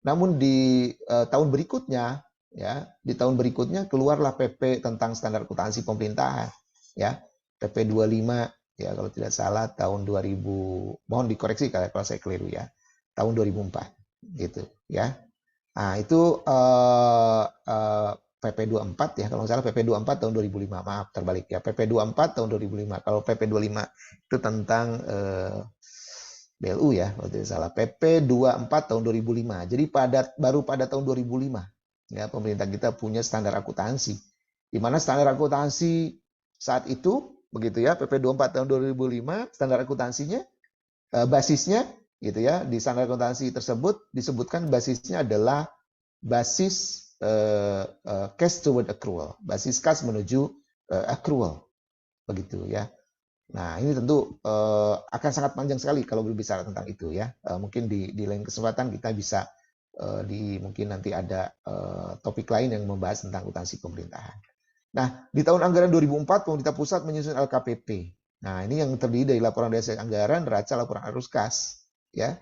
Namun di tahun berikutnya, ya, di tahun berikutnya keluarlah PP tentang standar akuntansi pemerintahan, ya, PP 25, ya, kalau tidak salah tahun 2000, mohon dikoreksi kalau saya keliru, ya, tahun 2004, gitu, ya. Nah, itu PP 24, ya, kalau nggak salah PP 24 tahun 2005, maaf terbalik, ya, PP 24 tahun 2005. Kalau PP 25 itu tentang BLU, ya, kalau tidak salah, PP 24 tahun 2005. Jadi baru pada tahun 2005, ya, pemerintah kita punya standar akuntansi. Di mana standar akuntansi saat itu, begitu, ya, PP 24 tahun 2005, standar akuntansinya basisnya, gitu, ya, di standar akuntansi tersebut disebutkan basisnya adalah basis cash toward accrual, basis kas menuju accrual, begitu, ya. Nah, ini tentu akan sangat panjang sekali kalau berbicara tentang itu, ya. Mungkin di lain kesempatan kita bisa mungkin nanti ada topik lain yang membahas tentang akuntansi pemerintahan. Nah, di tahun anggaran 2004 pemerintah pusat menyusun LKPP. Nah, ini yang terdiri dari laporan dasar anggaran, neraca, laporan arus kas, ya,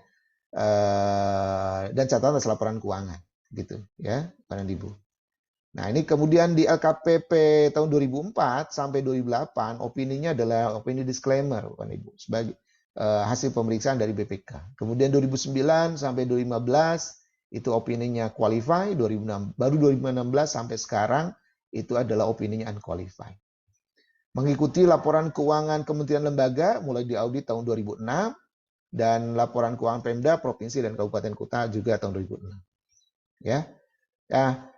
dan catatan atas laporan keuangan, gitu, ya, Bapak dan Ibu. Nah, ini kemudian di LKPP tahun 2004 sampai 2008, opininya adalah opini disclaimer, Bapak Ibu, sebagai hasil pemeriksaan dari BPK. Kemudian 2009 sampai 2015 itu opininya qualify, 2006, baru 2016 sampai sekarang itu adalah opininya unqualified. Mengikuti laporan keuangan kementerian lembaga mulai diaudit tahun 2006 dan laporan keuangan Pemda, provinsi dan kabupaten kota juga tahun 2006. Ya. Nah,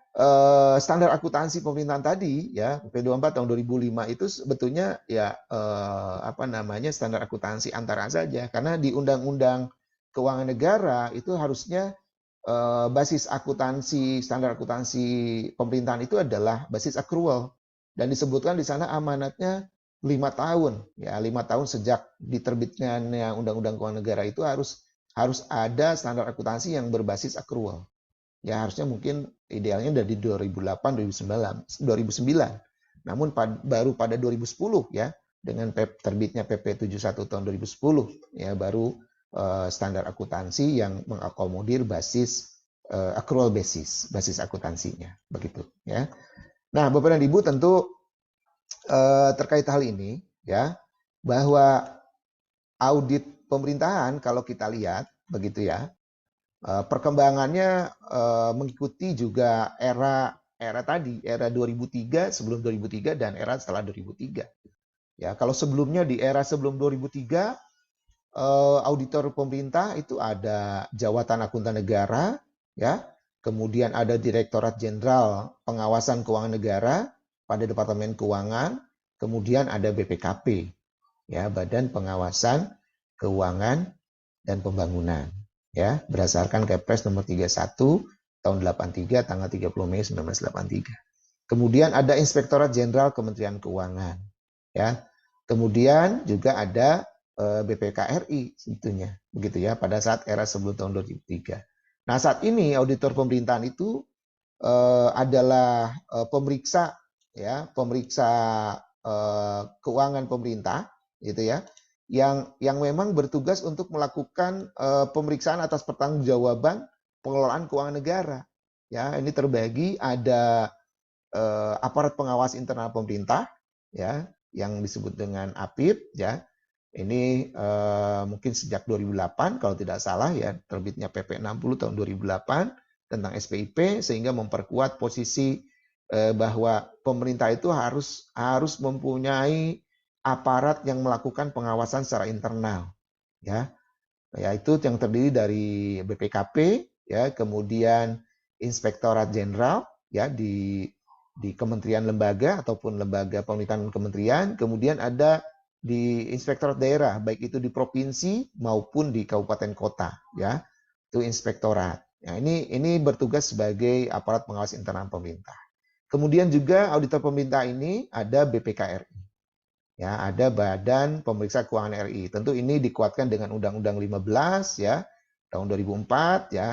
standar akuntansi pemerintahan tadi, ya, PP24 tahun 2005 itu sebetulnya, ya, standar akuntansi antara saja, karena di Undang-Undang Keuangan Negara itu harusnya basis akuntansi, standar akuntansi pemerintahan itu adalah basis accrual, dan disebutkan di sana amanatnya 5 tahun, ya, 5 tahun sejak diterbitnya Undang-Undang Keuangan Negara itu harus ada standar akuntansi yang berbasis accrual. Ya, harusnya mungkin idealnya dari 2008, 2009. Namun baru pada 2010, ya, dengan terbitnya PP 71 tahun 2010, ya, baru standar akuntansi yang mengakomodir basis accrual basis akuntansinya, begitu, ya. Nah, Bapak dan Ibu tentu terkait hal ini, ya, bahwa audit pemerintahan kalau kita lihat, begitu, ya, Perkembangannya mengikuti juga era tadi, era 2003, sebelum 2003 dan era setelah 2003. Ya, kalau sebelumnya di era sebelum 2003 auditor pemerintah itu ada Jawatan Akuntan Negara, ya, kemudian ada Direktorat Jenderal Pengawasan Keuangan Negara pada Departemen Keuangan, kemudian ada BPKP, ya, Badan Pengawasan Keuangan dan Pembangunan, ya, berdasarkan Kepres nomor 31 tahun 83 tanggal 30 Mei 1983. Kemudian ada Inspektorat Jenderal Kementerian Keuangan, ya. Kemudian juga ada BPKRI sebetulnya, begitu ya, pada saat era sebelum tahun 2003. Nah, saat ini auditor pemerintahan itu adalah pemeriksa, ya, pemeriksa keuangan pemerintah, gitu ya, yang memang bertugas untuk melakukan pemeriksaan atas pertanggungjawaban pengelolaan keuangan negara. Ya, ini terbagi ada aparat pengawas internal pemerintah, ya, yang disebut dengan APIP, ya. Ini mungkin sejak 2008 kalau tidak salah, ya, terbitnya PP 60 tahun 2008 tentang SPIP, sehingga memperkuat posisi bahwa pemerintah itu harus mempunyai aparat yang melakukan pengawasan secara internal, ya. Yaitu yang terdiri dari BPKP, ya, kemudian Inspektorat Jenderal, ya, di kementerian lembaga ataupun lembaga pemerintahan kementerian, kemudian ada di inspektorat daerah, baik itu di provinsi maupun di kabupaten kota, ya, itu inspektorat. Ya, ini bertugas sebagai aparat pengawas internal pemerintah. Kemudian juga auditor pemerintah ini ada BPKRI, ya, ada Badan Pemeriksa Keuangan RI. Tentu ini dikuatkan dengan Undang-Undang 15, ya, tahun 2004, ya,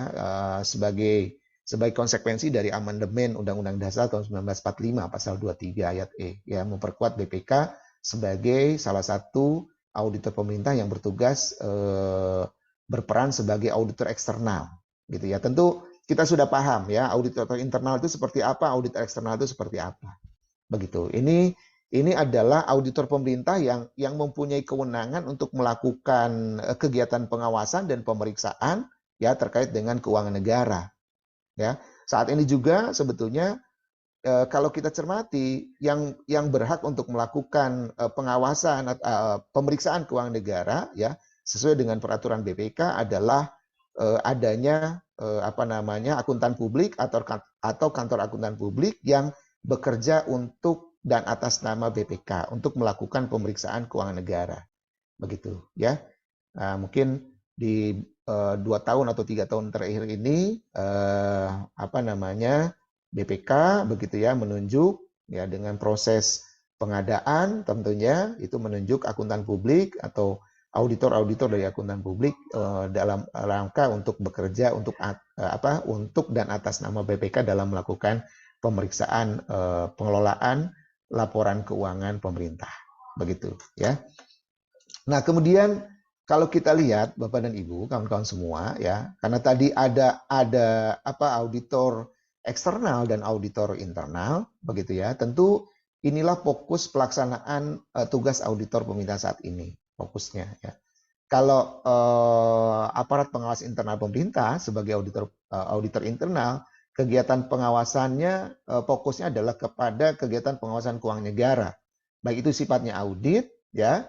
sebagai konsekuensi dari amandemen Undang-Undang Dasar tahun 1945 pasal 23 ayat E, ya, memperkuat BPK sebagai salah satu auditor pemerintah yang bertugas berperan sebagai auditor eksternal, gitu ya. Tentu kita sudah paham, ya, auditor internal itu seperti apa, auditor eksternal itu seperti apa, begitu. Ini adalah auditor pemerintah yang mempunyai kewenangan untuk melakukan kegiatan pengawasan dan pemeriksaan, ya, terkait dengan keuangan negara, ya. Saat ini juga sebetulnya kalau kita cermati, yang berhak untuk melakukan pengawasan pemeriksaan keuangan negara, ya, sesuai dengan peraturan BPK adalah adanya akuntan publik atau kantor akuntan publik yang bekerja untuk dan atas nama BPK untuk melakukan pemeriksaan keuangan negara, begitu, ya. Nah, mungkin di 2 tahun atau 3 tahun terakhir ini BPK, begitu ya, menunjuk, ya, dengan proses pengadaan tentunya itu menunjuk akuntan publik atau auditor dari akuntan publik dalam rangka untuk bekerja untuk dan atas nama BPK dalam melakukan pemeriksaan pengelolaan laporan keuangan pemerintah, begitu, ya. Nah, kemudian kalau kita lihat Bapak dan Ibu, kawan-kawan semua, ya, karena tadi ada auditor eksternal dan auditor internal, begitu ya. Tentu inilah fokus pelaksanaan tugas auditor pemerintah saat ini, fokusnya, ya. Kalau aparat pengawas internal pemerintah sebagai auditor internal, kegiatan pengawasannya fokusnya adalah kepada kegiatan pengawasan keuangan negara, baik itu sifatnya audit, ya,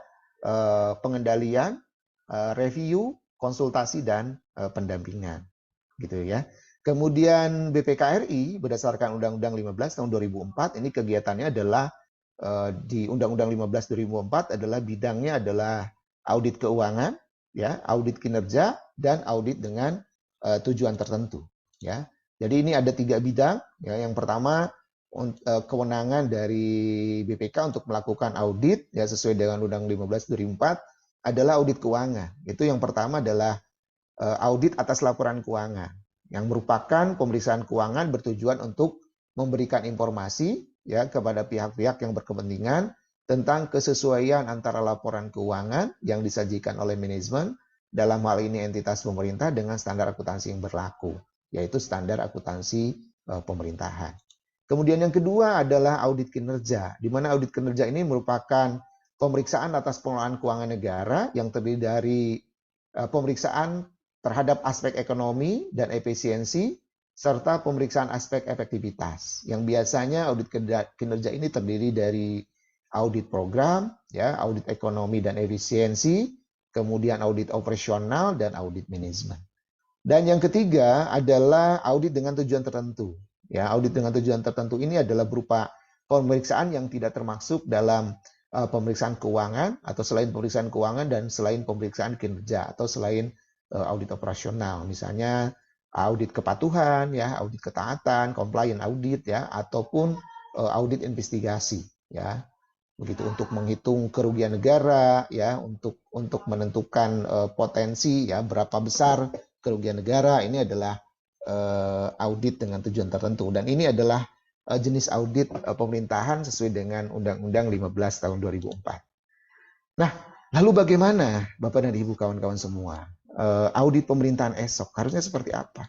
pengendalian, review, konsultasi, dan pendampingan, gitu ya. Kemudian BPKRI berdasarkan Undang-Undang 15 tahun 2004, ini kegiatannya adalah di Undang-Undang 15 2004 adalah bidangnya adalah audit keuangan, ya, audit kinerja, dan audit dengan tujuan tertentu, ya. Jadi ini ada 3 bidang, ya. Yang pertama kewenangan dari BPK untuk melakukan audit, ya, sesuai dengan Undang-Undang 15 2004 adalah audit keuangan. Itu yang pertama adalah audit atas laporan keuangan, yang merupakan pemeriksaan keuangan bertujuan untuk memberikan informasi, ya, kepada pihak-pihak yang berkepentingan tentang kesesuaian antara laporan keuangan yang disajikan oleh manajemen, dalam hal ini entitas pemerintah, dengan standar akuntansi yang berlaku, yaitu standar akuntansi pemerintahan. Kemudian yang kedua adalah audit kinerja, di mana audit kinerja ini merupakan pemeriksaan atas pengelolaan keuangan negara yang terdiri dari pemeriksaan terhadap aspek ekonomi dan efisiensi, serta pemeriksaan aspek efektivitas. Yang biasanya audit kinerja ini terdiri dari audit program, ya, audit ekonomi dan efisiensi, kemudian audit operasional dan audit manajemen. Dan yang ketiga adalah audit dengan tujuan tertentu. Ya, audit dengan tujuan tertentu ini adalah berupa pemeriksaan yang tidak termasuk dalam pemeriksaan keuangan atau selain pemeriksaan keuangan dan selain pemeriksaan kinerja atau selain audit operasional. Misalnya audit kepatuhan, ya, audit ketaatan, compliance audit, ya, ataupun audit investigasi, ya, begitu untuk menghitung kerugian negara, ya, untuk menentukan potensi, ya, berapa besar kerugian negara. Ini adalah audit dengan tujuan tertentu, dan ini adalah jenis audit pemerintahan sesuai dengan Undang-Undang 15 tahun 2004. Nah, lalu bagaimana Bapak dan Ibu kawan-kawan semua? Audit pemerintahan esok harusnya seperti apa?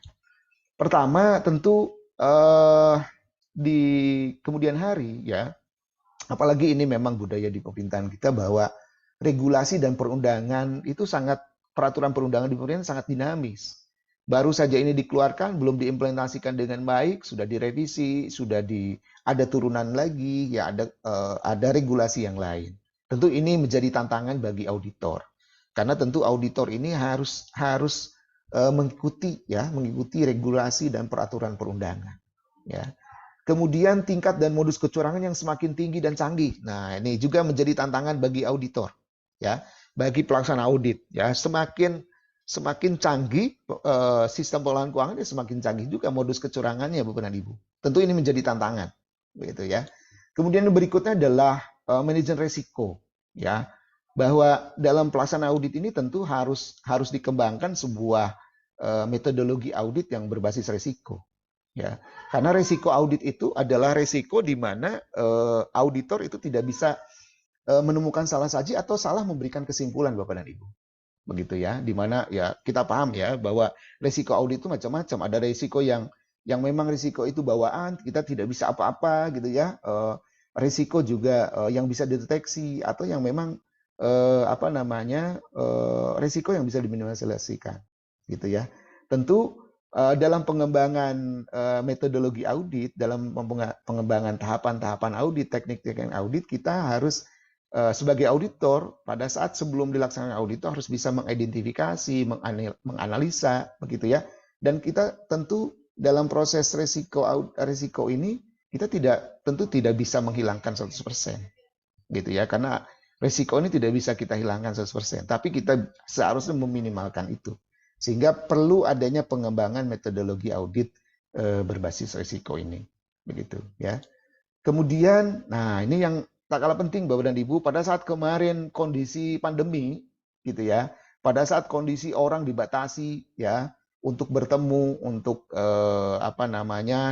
Pertama, tentu di kemudian hari, ya, apalagi ini memang budaya di pemerintahan kita bahwa regulasi dan perundangan itu peraturan perundangan di pemerintahan sangat dinamis. Baru saja ini dikeluarkan, belum diimplementasikan dengan baik, sudah direvisi, ada turunan lagi, ya, ada regulasi yang lain. Tentu ini menjadi tantangan bagi auditor. Karena tentu auditor ini harus mengikuti regulasi dan peraturan perundangan. Ya. Kemudian tingkat dan modus kecurangan yang semakin tinggi dan canggih. Nah, ini juga menjadi tantangan bagi auditor, ya, bagi pelaksana audit. Ya, semakin canggih sistem pengelolaan keuangan, semakin canggih juga modus kecurangannya, Bapak dan Ibu. Tentu ini menjadi tantangan, begitu ya. Kemudian berikutnya adalah manajemen risiko, ya. Bahwa dalam pelaksanaan audit ini tentu harus dikembangkan sebuah metodologi audit yang berbasis risiko, ya. Karena risiko audit itu adalah risiko di mana auditor itu tidak bisa menemukan salah saji atau salah memberikan kesimpulan, Bapak dan Ibu. Begitu ya, di mana ya kita paham ya bahwa risiko audit itu macam-macam. Ada risiko yang memang risiko itu bawaan, kita tidak bisa apa-apa gitu ya. Risiko juga yang bisa dideteksi atau yang memang risiko yang bisa diminimalisasikan, gitu ya. Tentu dalam pengembangan metodologi audit, dalam pengembangan tahapan-tahapan audit, teknik-teknik audit, kita harus sebagai auditor pada saat sebelum dilaksanakan audit itu harus bisa mengidentifikasi, menganalisa, begitu ya. Dan kita tentu dalam proses risiko ini kita tentu tidak bisa menghilangkan 100%, gitu ya, karena risiko ini tidak bisa kita hilangkan 100%, tapi kita seharusnya meminimalkan itu. Sehingga perlu adanya pengembangan metodologi audit berbasis risiko ini, begitu ya. Kemudian, nah ini yang tak kalah penting Bapak dan Ibu, pada saat kemarin kondisi pandemi, gitu ya, pada saat kondisi orang dibatasi, ya, untuk bertemu, untuk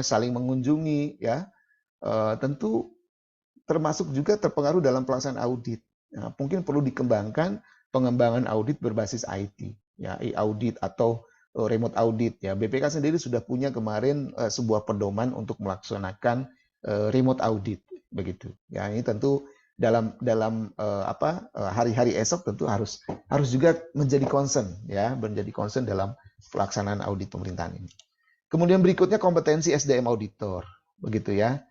saling mengunjungi, ya, tentu termasuk juga terpengaruh dalam pelaksanaan audit. Nah, mungkin perlu dikembangkan pengembangan audit berbasis IT, ya, e-audit atau remote audit, ya. BPK sendiri sudah punya kemarin sebuah pedoman untuk melaksanakan remote audit, begitu. Ya, ini tentu dalam hari-hari esok tentu harus juga menjadi concern, ya, menjadi concern dalam pelaksanaan audit pemerintahan ini. Kemudian berikutnya kompetensi SDM auditor, begitu ya.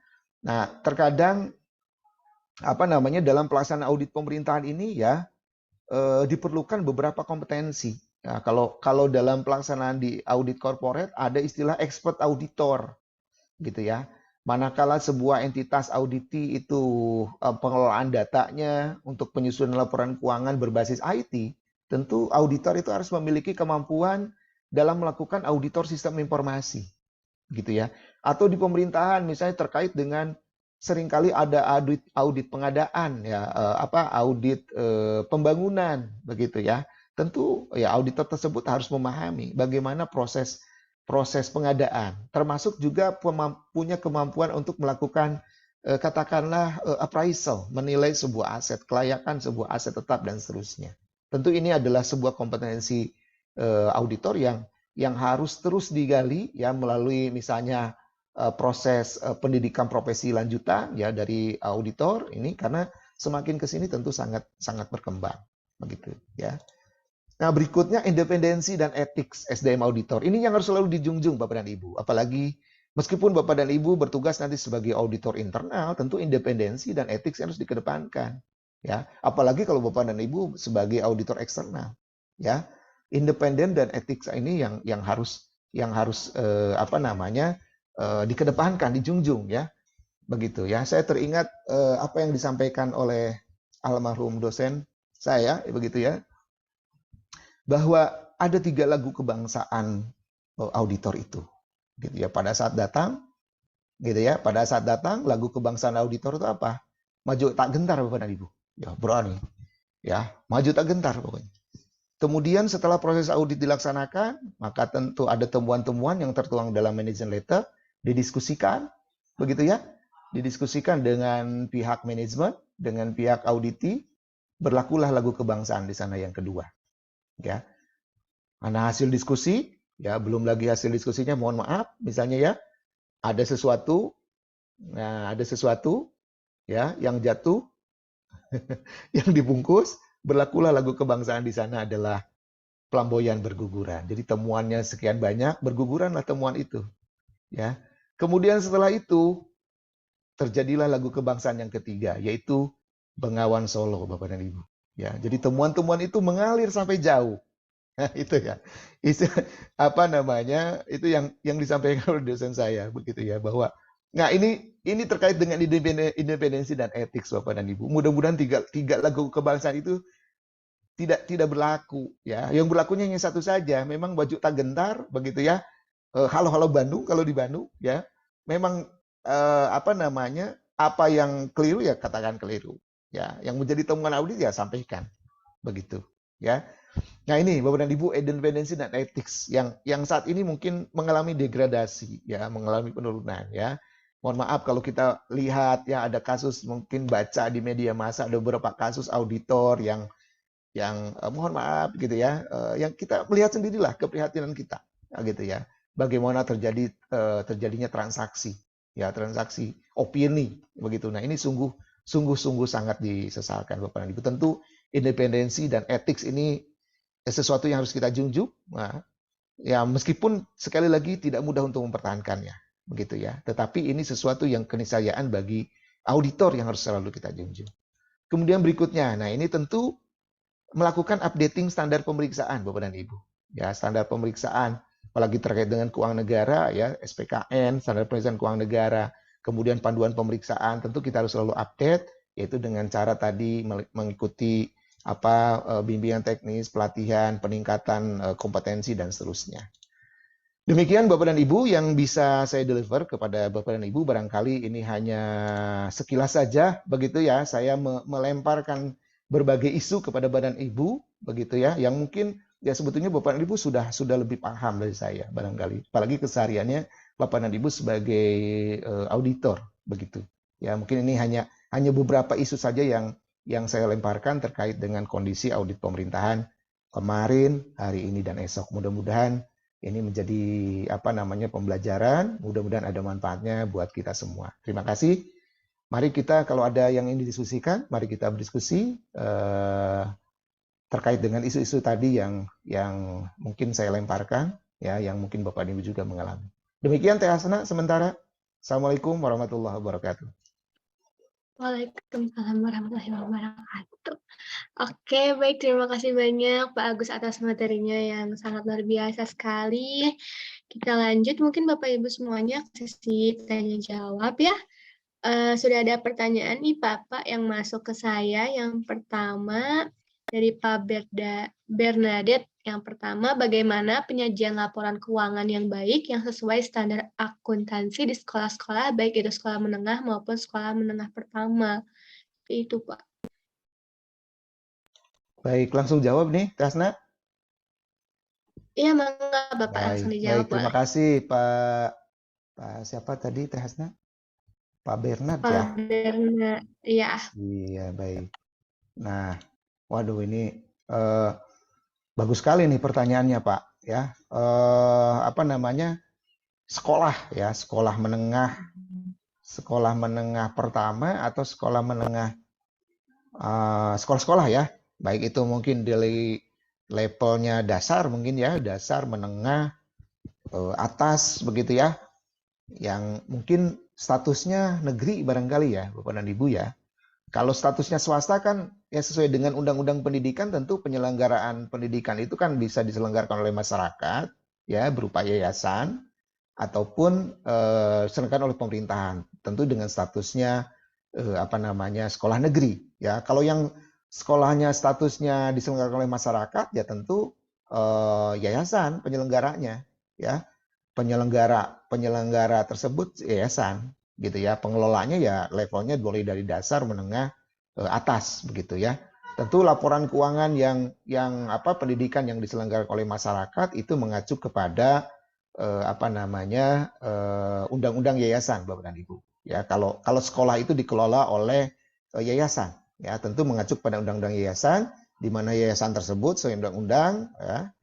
Nah, terkadang dalam pelaksanaan audit pemerintahan ini, ya, diperlukan beberapa kompetensi. Ya, kalau dalam pelaksanaan di audit corporate ada istilah expert auditor, gitu ya. Manakala sebuah entitas auditi itu pengelolaan datanya untuk penyusunan laporan keuangan berbasis IT, tentu auditor itu harus memiliki kemampuan dalam melakukan auditor sistem informasi, gitu ya. Atau di pemerintahan misalnya terkait dengan seringkali ada audit pengadaan, ya, audit pembangunan, begitu ya. Tentu ya auditor tersebut harus memahami bagaimana proses pengadaan, termasuk juga punya kemampuan untuk melakukan katakanlah appraisal, menilai sebuah aset, kelayakan sebuah aset tetap dan seterusnya. Tentu ini adalah sebuah kompetensi auditor yang harus terus digali, ya, melalui misalnya proses pendidikan profesi lanjutan, ya, dari auditor ini, karena semakin ke sini tentu sangat berkembang, begitu ya. Nah, berikutnya independensi dan etik SDM auditor. Ini yang harus selalu dijunjung Bapak dan Ibu. Apalagi meskipun Bapak dan Ibu bertugas nanti sebagai auditor internal, tentu independensi dan etik harus dikedepankan. Ya, apalagi kalau Bapak dan Ibu sebagai auditor eksternal. Ya, independen dan etik ini yang harus dikedepankan, dijunjung ya. Begitu ya. Saya teringat apa yang disampaikan oleh almarhum dosen saya, begitu ya, bahwa ada 3 lagu kebangsaan auditor itu, gitu ya. Pada saat datang, gitu ya, pada saat datang lagu kebangsaan auditor itu apa? Maju tak gentar Bapak dan Ibu. Ya berani, ya maju tak gentar pokoknya. Kemudian setelah proses audit dilaksanakan, maka tentu ada temuan-temuan yang tertuang dalam management letter, didiskusikan, begitu ya, didiskusikan dengan pihak manajemen, dengan pihak auditi, berlakulah lagu kebangsaan di sana yang kedua, ya. Nah, hasil diskusi, ya belum lagi hasil diskusinya, mohon maaf, misalnya ya, ada sesuatu, ya yang jatuh, yang dibungkus, berlakulah lagu kebangsaan di sana adalah flamboyan berguguran. Jadi temuannya sekian banyak, berguguranlah temuan itu, ya. Kemudian setelah itu terjadilah lagu kebangsaan yang ketiga, yaitu Bengawan Solo, Bapak dan Ibu. Ya, jadi temuan-temuan itu mengalir sampai jauh. Nah, itu ya. Itu Itu yang disampaikan oleh dosen saya begitu ya, bahwa ini terkait dengan independensi dan etik Bapak dan Ibu. Mudah-mudahan tiga lagu kebangsaan itu tidak berlaku ya. Yang berlakunya hanya satu saja, memang baju tak gentar begitu ya. Halo-halo Bandung kalau di Bandung ya. Memang apa yang keliru ya katakan keliru. Ya, yang menjadi temuan audit ya sampaikan. Begitu ya. Nah ini Bapak dan Ibu, independensi dan etik yang saat ini mungkin mengalami degradasi ya, mengalami penurunan ya. Mohon maaf kalau kita lihat ya ada kasus, mungkin baca di media massa ada beberapa kasus auditor yang mohon maaf gitu ya, yang kita melihat sendirilah keprihatinan kita gitu ya. Bagaimana terjadinya transaksi opini begitu. Nah, ini sungguh sangat disesalkan Bapak dan Ibu. Tentu independensi dan etik ini sesuatu yang harus kita junjung. Nah, ya meskipun sekali lagi tidak mudah untuk mempertahankannya, begitu ya. Tetapi ini sesuatu yang keniscayaan bagi auditor yang harus selalu kita junjung. Kemudian berikutnya, nah ini tentu melakukan updating standar pemeriksaan Bapak dan Ibu. Ya, standar pemeriksaan apalagi terkait dengan keuangan negara ya, SPKN, standar pemeriksaan keuangan negara, kemudian panduan pemeriksaan, tentu kita harus selalu update yaitu dengan cara tadi mengikuti bimbingan teknis, pelatihan, peningkatan kompetensi dan seterusnya. Demikian Bapak dan Ibu yang bisa saya deliver kepada Bapak dan Ibu. Barangkali ini hanya sekilas saja begitu ya. Saya melemparkan berbagai isu kepada Bapak dan Ibu begitu ya, yang mungkin ya sebetulnya Bapak dan Ibu sudah lebih paham dari saya barangkali. Apalagi kesehariannya Bapak dan Ibu sebagai auditor begitu. Ya, mungkin ini hanya beberapa isu saja yang saya lemparkan terkait dengan kondisi audit pemerintahan kemarin, hari ini dan esok. Mudah-mudahan ini menjadi pembelajaran, mudah-mudahan ada manfaatnya buat kita semua. Terima kasih. Mari kita kalau ada yang ingin didiskusikan, mari kita berdiskusi terkait dengan isu-isu tadi yang mungkin saya lemparkan, ya, yang mungkin Bapak Ibu juga mengalami. Demikian Teh Hasna sementara. Assalamualaikum warahmatullahi wabarakatuh. Waalaikumsalam warahmatullahi wabarakatuh. Oke, baik. Terima kasih banyak Pak Agus atas materinya yang sangat luar biasa sekali. Kita lanjut mungkin Bapak Ibu semuanya ke sesi tanya jawab ya. Sudah ada pertanyaan nih Pak yang masuk ke saya. Yang pertama dari Pak Bernadette. Yang pertama, bagaimana penyajian laporan keuangan yang baik yang sesuai standar akuntansi di sekolah-sekolah, baik itu sekolah menengah maupun sekolah menengah pertama. Itu Pak. Baik, langsung jawab nih, Tasna. Iya, mangga Bapak langsung dijawab. Baik, terima kasih Pak siapa tadi Teh Hasna? Pak Bernard ya? Pak Bernard, iya. Iya, baik. Nah, waduh ini bagus sekali nih pertanyaannya Pak ya. Sekolah ya, sekolah menengah pertama atau sekolah menengah sekolah-sekolah ya. Baik itu mungkin dari levelnya dasar mungkin ya, dasar, menengah, atas begitu ya, yang mungkin statusnya negeri barangkali ya, Bapak dan Ibu ya. Kalau statusnya swasta kan ya sesuai dengan Undang-Undang Pendidikan, tentu penyelenggaraan pendidikan itu kan bisa diselenggarakan oleh masyarakat ya, berupa yayasan ataupun diselenggarakan oleh pemerintahan, tentu dengan statusnya sekolah negeri ya. Kalau yang sekolahnya statusnya diselenggarakan oleh masyarakat ya tentu yayasan penyelenggaranya ya, penyelenggara tersebut yayasan gitu ya, pengelolanya ya levelnya boleh dari dasar, menengah, atas begitu ya. Tentu laporan keuangan pendidikan yang diselenggarakan oleh masyarakat itu mengacu kepada undang-undang yayasan, Bapak dan Ibu. Ya, kalau sekolah itu dikelola oleh yayasan, ya tentu mengacu pada undang-undang yayasan, di mana yayasan tersebut sesuai undang-undang ya,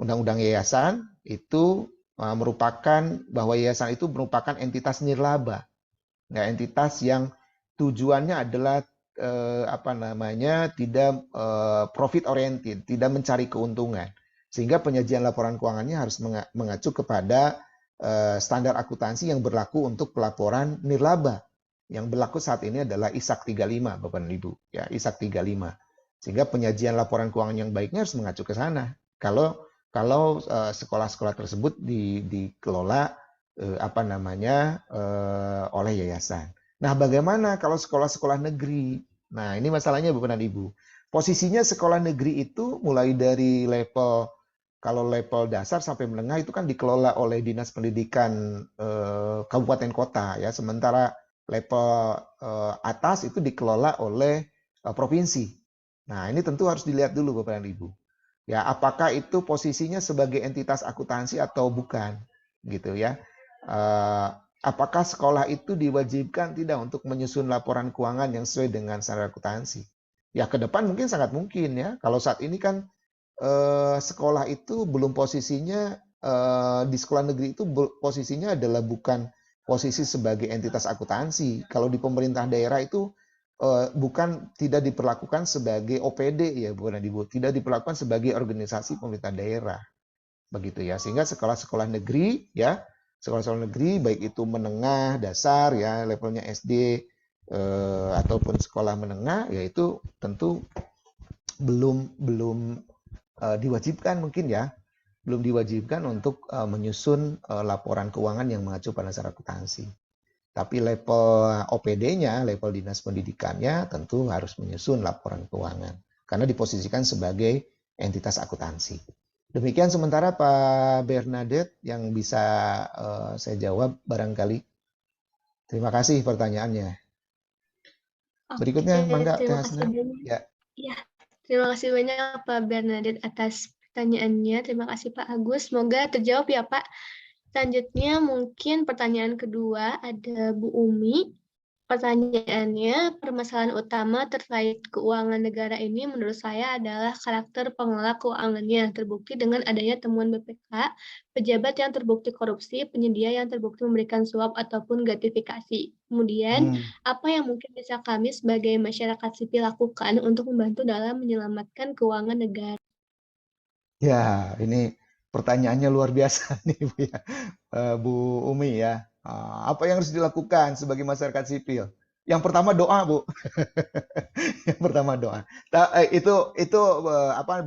undang-undang yayasan itu merupakan bahwa yayasan itu merupakan entitas nirlaba, nggak entitas yang tujuannya adalah tidak profit oriented, tidak mencari keuntungan. Sehingga penyajian laporan keuangannya harus mengacu kepada standar akuntansi yang berlaku untuk pelaporan nirlaba. Yang berlaku saat ini adalah ISAK 35, Bapak dan Ibu, ya, ISAK 35. Sehingga penyajian laporan keuangan yang baiknya harus mengacu ke sana. Kalau sekolah-sekolah tersebut dikelola oleh yayasan. Nah, bagaimana kalau sekolah-sekolah negeri? Nah, ini masalahnya Bapak dan Ibu. Posisinya sekolah negeri itu mulai dari kalau level dasar sampai menengah itu kan dikelola oleh Dinas Pendidikan kabupaten kota ya, sementara level atas itu dikelola oleh provinsi. Nah, ini tentu harus dilihat dulu Bapak dan Ibu. Ya, apakah itu posisinya sebagai entitas akuntansi atau bukan, gitu ya. Apakah sekolah itu diwajibkan tidak untuk menyusun laporan keuangan yang sesuai dengan standar akuntansi? Ya, ke depan mungkin sangat mungkin ya. Kalau saat ini kan sekolah itu belum posisinya di sekolah negeri itu posisinya adalah bukan posisi sebagai entitas akuntansi. Kalau di pemerintah daerah itu tidak diperlakukan sebagai OPD ya, bukan Ibu, tidak diperlakukan sebagai organisasi pemerintah daerah, begitu ya. Sehingga sekolah-sekolah negeri ya, sekolah-sekolah negeri baik itu menengah, dasar ya, levelnya SD ataupun sekolah menengah, yaitu tentu belum diwajibkan mungkin ya, belum diwajibkan untuk menyusun laporan keuangan yang mengacu pada standar akuntansi. Tapi level OPD-nya, level dinas pendidikannya tentu harus menyusun laporan keuangan karena diposisikan sebagai entitas akuntansi. Demikian sementara Pak Bernadette yang bisa saya jawab barangkali. Terima kasih pertanyaannya. Berikutnya, Mangga Teh Hasna. Ya. Ya, terima kasih banyak Pak Bernadette atas pertanyaannya. Terima kasih Pak Agus. Semoga terjawab ya Pak. Selanjutnya mungkin pertanyaan kedua ada Bu Umi. Pertanyaannya, permasalahan utama terkait keuangan negara ini menurut saya adalah karakter pengelola keuangannya, terbukti dengan adanya temuan BPK, pejabat yang terbukti korupsi, penyedia yang terbukti memberikan suap ataupun gratifikasi. Kemudian, apa yang mungkin bisa kami sebagai masyarakat sipil lakukan untuk membantu dalam menyelamatkan keuangan negara? Ya, ini pertanyaannya luar biasa nih Bu ya. Bu Umi ya. Apa yang harus dilakukan sebagai masyarakat sipil? Yang pertama doa, Bu. Yang pertama doa. Itu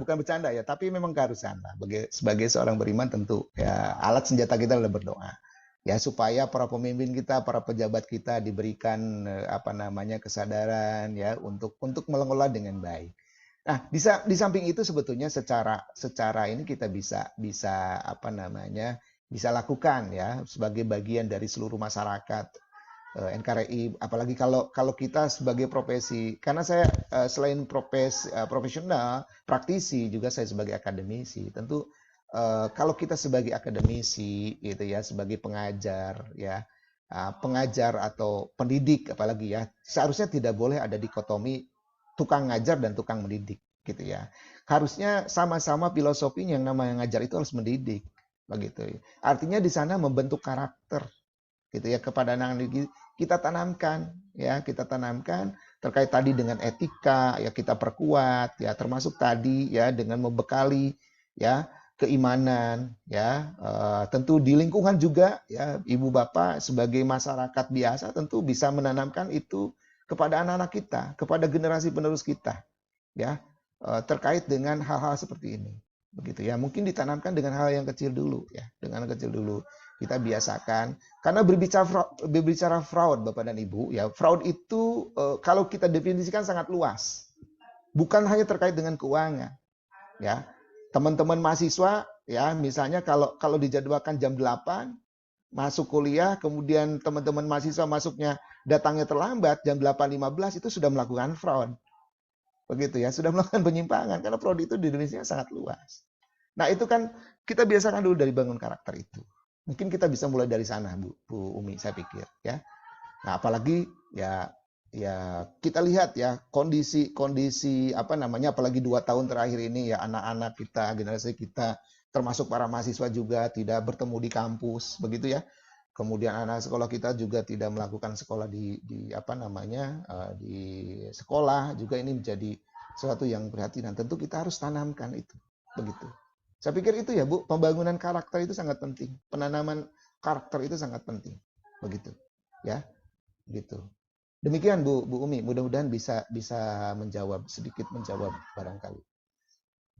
bukan bercanda ya, tapi memang keharusan lah. Sebagai seorang beriman tentu ya alat senjata kita adalah berdoa. Ya supaya para pemimpin kita, para pejabat kita diberikan kesadaran ya untuk mengelola dengan baik. Nah, di samping itu sebetulnya secara ini kita bisa bisa lakukan ya sebagai bagian dari seluruh masyarakat NKRI, apalagi kalau kita sebagai profesi, karena saya selain profesional, praktisi juga saya sebagai akademisi. Tentu kalau kita sebagai akademisi gitu ya, sebagai pengajar ya, pengajar atau pendidik apalagi ya, seharusnya tidak boleh ada dikotomi tukang ngajar dan tukang mendidik gitu ya. Harusnya sama-sama filosofinya, yang namanya ngajar itu harus mendidik begitu. Artinya di sana membentuk karakter gitu ya kepada anak-anak kita tanamkan terkait tadi dengan etika, ya kita perkuat, ya termasuk tadi ya dengan membekali ya keimanan, ya tentu di lingkungan juga ya ibu bapak sebagai masyarakat biasa tentu bisa menanamkan itu kepada anak-anak kita, kepada generasi penerus kita, ya terkait dengan hal-hal seperti ini, begitu ya. Mungkin ditanamkan dengan hal yang kecil dulu, ya, dengan kecil dulu kita biasakan. Karena berbicara fraud, Bapak dan Ibu, ya fraud itu kalau kita definisikan sangat luas, bukan hanya terkait dengan keuangan, ya. Teman-teman mahasiswa, ya misalnya kalau dijadwalkan jam 8 masuk kuliah, kemudian teman-teman mahasiswa masuknya datangnya terlambat jam 8.15 itu sudah melakukan fraud. Begitu ya, sudah melakukan penyimpangan karena fraud itu di Indonesia sangat luas. Nah, itu kan kita biasakan dulu dari bangun karakter itu. Mungkin kita bisa mulai dari sana, Bu Umi, saya pikir ya. Nah, apalagi ya kita lihat ya kondisi apa namanya, apalagi 2 tahun terakhir ini ya anak-anak kita, generasi kita, termasuk para mahasiswa juga tidak bertemu di kampus, begitu ya. Kemudian anak sekolah kita juga tidak melakukan sekolah di apa namanya di sekolah juga, ini menjadi sesuatu yang prihatin. Tentu kita harus tanamkan itu, begitu. Saya pikir itu ya Bu, pembangunan karakter itu sangat penting, penanaman karakter itu sangat penting, begitu ya, gitu. Demikian Bu Umi, mudah-mudahan bisa sedikit menjawab barangkali.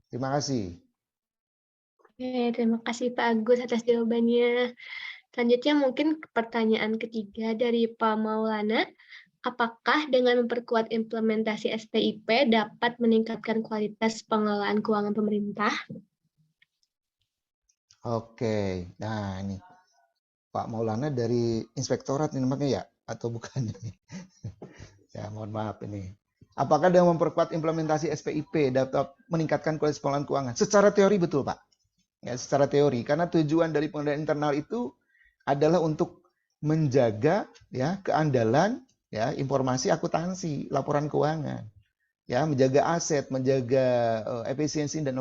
Terima kasih. Oke, terima kasih Pak Agus atas jawabannya. Selanjutnya mungkin pertanyaan ketiga dari Pak Maulana. Apakah dengan memperkuat implementasi SPIP dapat meningkatkan kualitas pengelolaan keuangan pemerintah? Oke, nah ini Pak Maulana dari Inspektorat ini namanya ya, atau bukan ini? Ya, mohon maaf ini. Apakah dengan memperkuat implementasi SPIP dapat meningkatkan kualitas pengelolaan keuangan? Secara teori betul Pak. Ya, secara teori, karena tujuan dari pengendalian internal itu adalah untuk menjaga ya keandalan ya informasi akuntansi, laporan keuangan, ya menjaga aset, menjaga efisiensi dan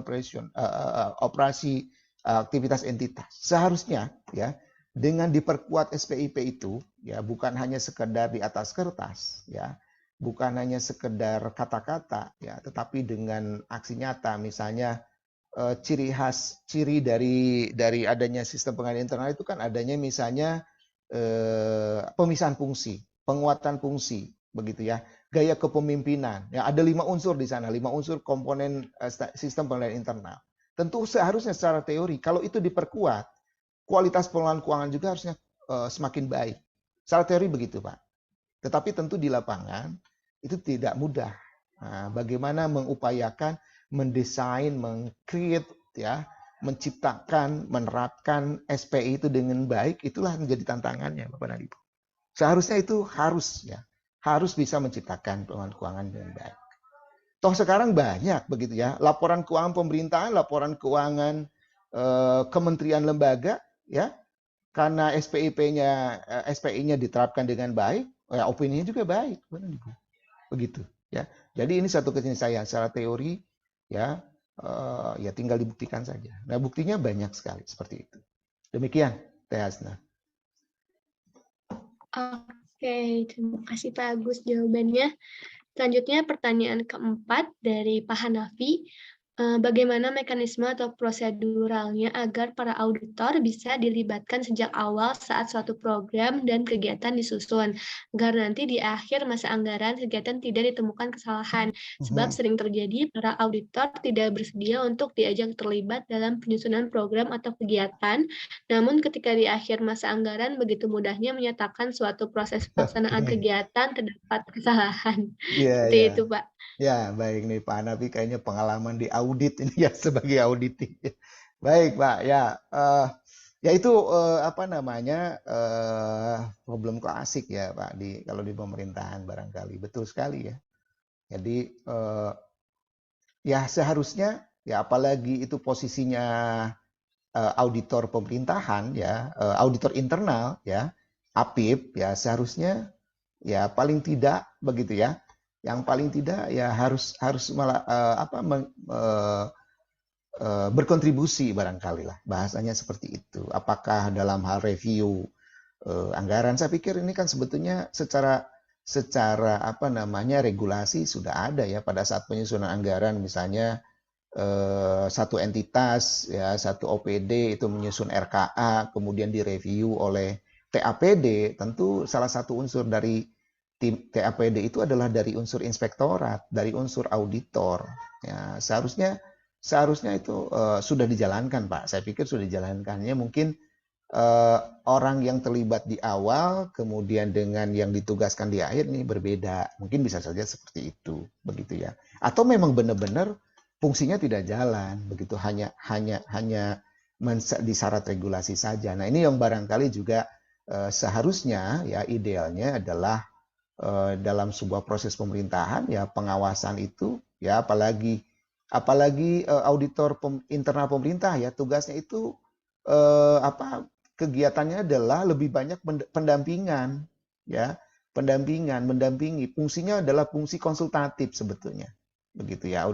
operasi aktivitas entitas. Seharusnya ya dengan diperkuat SPIP itu ya bukan hanya sekedar di atas kertas ya, bukan hanya sekedar kata-kata ya, tetapi dengan aksi nyata. Misalnya ciri dari adanya sistem pengendalian internal itu kan adanya misalnya pemisahan fungsi, penguatan fungsi, begitu ya, gaya kepemimpinan. Ya, ada 5 unsur di sana, 5 unsur komponen sistem pengendalian internal. Tentu seharusnya secara teori kalau itu diperkuat, kualitas pengelolaan keuangan juga harusnya semakin baik. Secara teori begitu Pak. Tetapi tentu di lapangan itu tidak mudah. Nah, bagaimana mengupayakan mendesain, meng-create ya, menciptakan, menerapkan SPI itu dengan baik, itulah menjadi tantangannya Bapak dan Ibu. Seharusnya itu harus bisa menciptakan pengelolaan keuangan dengan baik. Toh sekarang banyak begitu ya, laporan keuangan pemerintahan, laporan keuangan kementerian lembaga ya, karena SPI-nya diterapkan dengan baik, ya opininya juga baik, begitu ya. Jadi ini satu keniscayaan secara teori ya, ya tinggal dibuktikan saja. Nah buktinya banyak sekali seperti itu. Demikian Teh Hasna. Oke, terima kasih Pak Agus jawabannya. Selanjutnya pertanyaan keempat dari Pak Hanafi. Bagaimana mekanisme atau proseduralnya agar para auditor bisa dilibatkan sejak awal saat suatu program dan kegiatan disusun, agar nanti di akhir masa anggaran kegiatan tidak ditemukan kesalahan. Sebab sering terjadi para auditor tidak bersedia untuk diajak terlibat dalam penyusunan program atau kegiatan, namun ketika di akhir masa anggaran begitu mudahnya menyatakan suatu proses pelaksanaan kegiatan terdapat kesalahan. Iya, Seperti iya. itu, Pak. Ya, baik nih Pak Hanafi, kayaknya pengalaman di audit ini ya sebagai auditing. Baik Pak, ya itu apa namanya problem klasik ya Pak kalau di pemerintahan barangkali, betul sekali ya. Jadi ya seharusnya ya apalagi itu posisinya auditor pemerintahan ya, auditor internal ya, APIP ya seharusnya ya paling tidak begitu ya. Yang paling tidak ya harus malah berkontribusi barangkali lah, bahasanya seperti itu. Apakah dalam hal review anggaran, saya pikir ini kan sebetulnya secara secara apa namanya regulasi sudah ada ya pada saat penyusunan anggaran, misalnya satu entitas ya, satu OPD itu menyusun RKA kemudian direview oleh TAPD, tentu salah satu unsur dari tim TAPD itu adalah dari unsur inspektorat, dari unsur auditor. Ya, seharusnya itu sudah dijalankan, Pak. Saya pikir sudah dijalankannya. Mungkin orang yang terlibat di awal kemudian dengan yang ditugaskan di akhir nih berbeda. Mungkin bisa saja seperti itu, begitu ya. Atau memang benar-benar fungsinya tidak jalan, begitu hanya di syarat regulasi saja. Nah, ini yang barangkali juga seharusnya ya idealnya adalah dalam sebuah proses pemerintahan ya pengawasan itu ya apalagi auditor internal pemerintah ya tugasnya itu kegiatannya adalah lebih banyak pendampingan ya, mendampingi, fungsinya adalah fungsi konsultatif sebetulnya, begitu ya.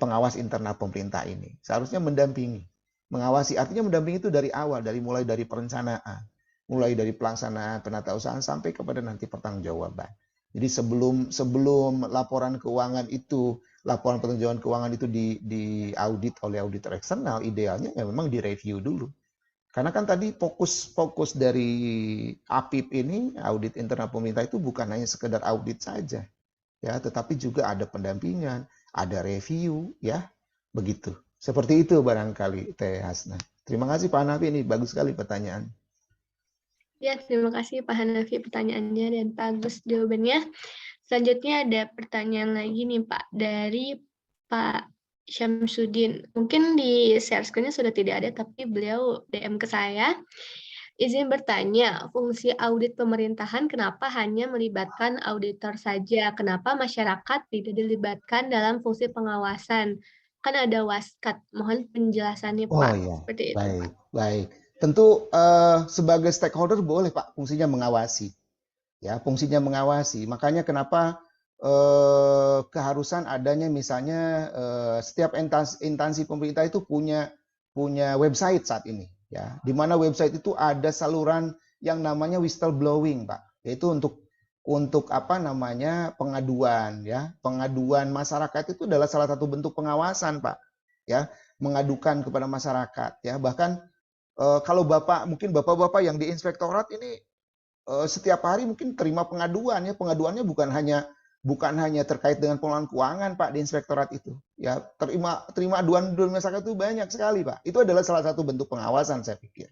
Pengawas internal pemerintah ini seharusnya mendampingi, mengawasi, artinya mendampingi itu dari awal, mulai dari perencanaan, mulai dari pelaksanaan penatausahaan sampai kepada nanti pertanggungjawaban. Jadi sebelum laporan pertanggungjawaban keuangan itu di audit oleh auditor eksternal, idealnya ya memang direview dulu. Karena kan tadi fokus dari APIP ini, audit internal pemerintah itu bukan hanya sekedar audit saja, ya, tetapi juga ada pendampingan, ada review, ya, begitu. Seperti itu barangkali Teh Hasna. Terima kasih Pak Hanafi, ini bagus sekali pertanyaan. Ya, terima kasih Pak Hanafi pertanyaannya dan bagus jawabannya. Selanjutnya ada pertanyaan lagi nih Pak dari Pak Syamsuddin. Mungkin di share screen-nya sudah tidak ada, tapi beliau DM ke saya. Izin bertanya, fungsi audit pemerintahan kenapa hanya melibatkan auditor saja? Kenapa masyarakat tidak dilibatkan dalam fungsi pengawasan? Kan ada waskat. Mohon penjelasannya, Oh Pak. ya, Seperti itu, Pak. baik. Tentu sebagai stakeholder boleh Pak fungsinya mengawasi. Ya, fungsinya mengawasi. Makanya kenapa keharusan adanya misalnya setiap instansi pemerintah itu punya website saat ini, ya, di mana website itu ada saluran yang namanya whistleblowing, Pak, yaitu untuk apa namanya pengaduan, ya, pengaduan masyarakat itu adalah salah satu bentuk pengawasan, Pak, ya, mengadukan kepada masyarakat, ya, bahkan kalau mungkin bapak-bapak yang di inspektorat ini setiap hari mungkin terima pengaduan, ya, pengaduannya bukan hanya terkait dengan pengelolaan keuangan Pak di inspektorat itu, ya, terima aduan masyarakat itu banyak sekali Pak. Itu adalah salah satu bentuk pengawasan saya pikir.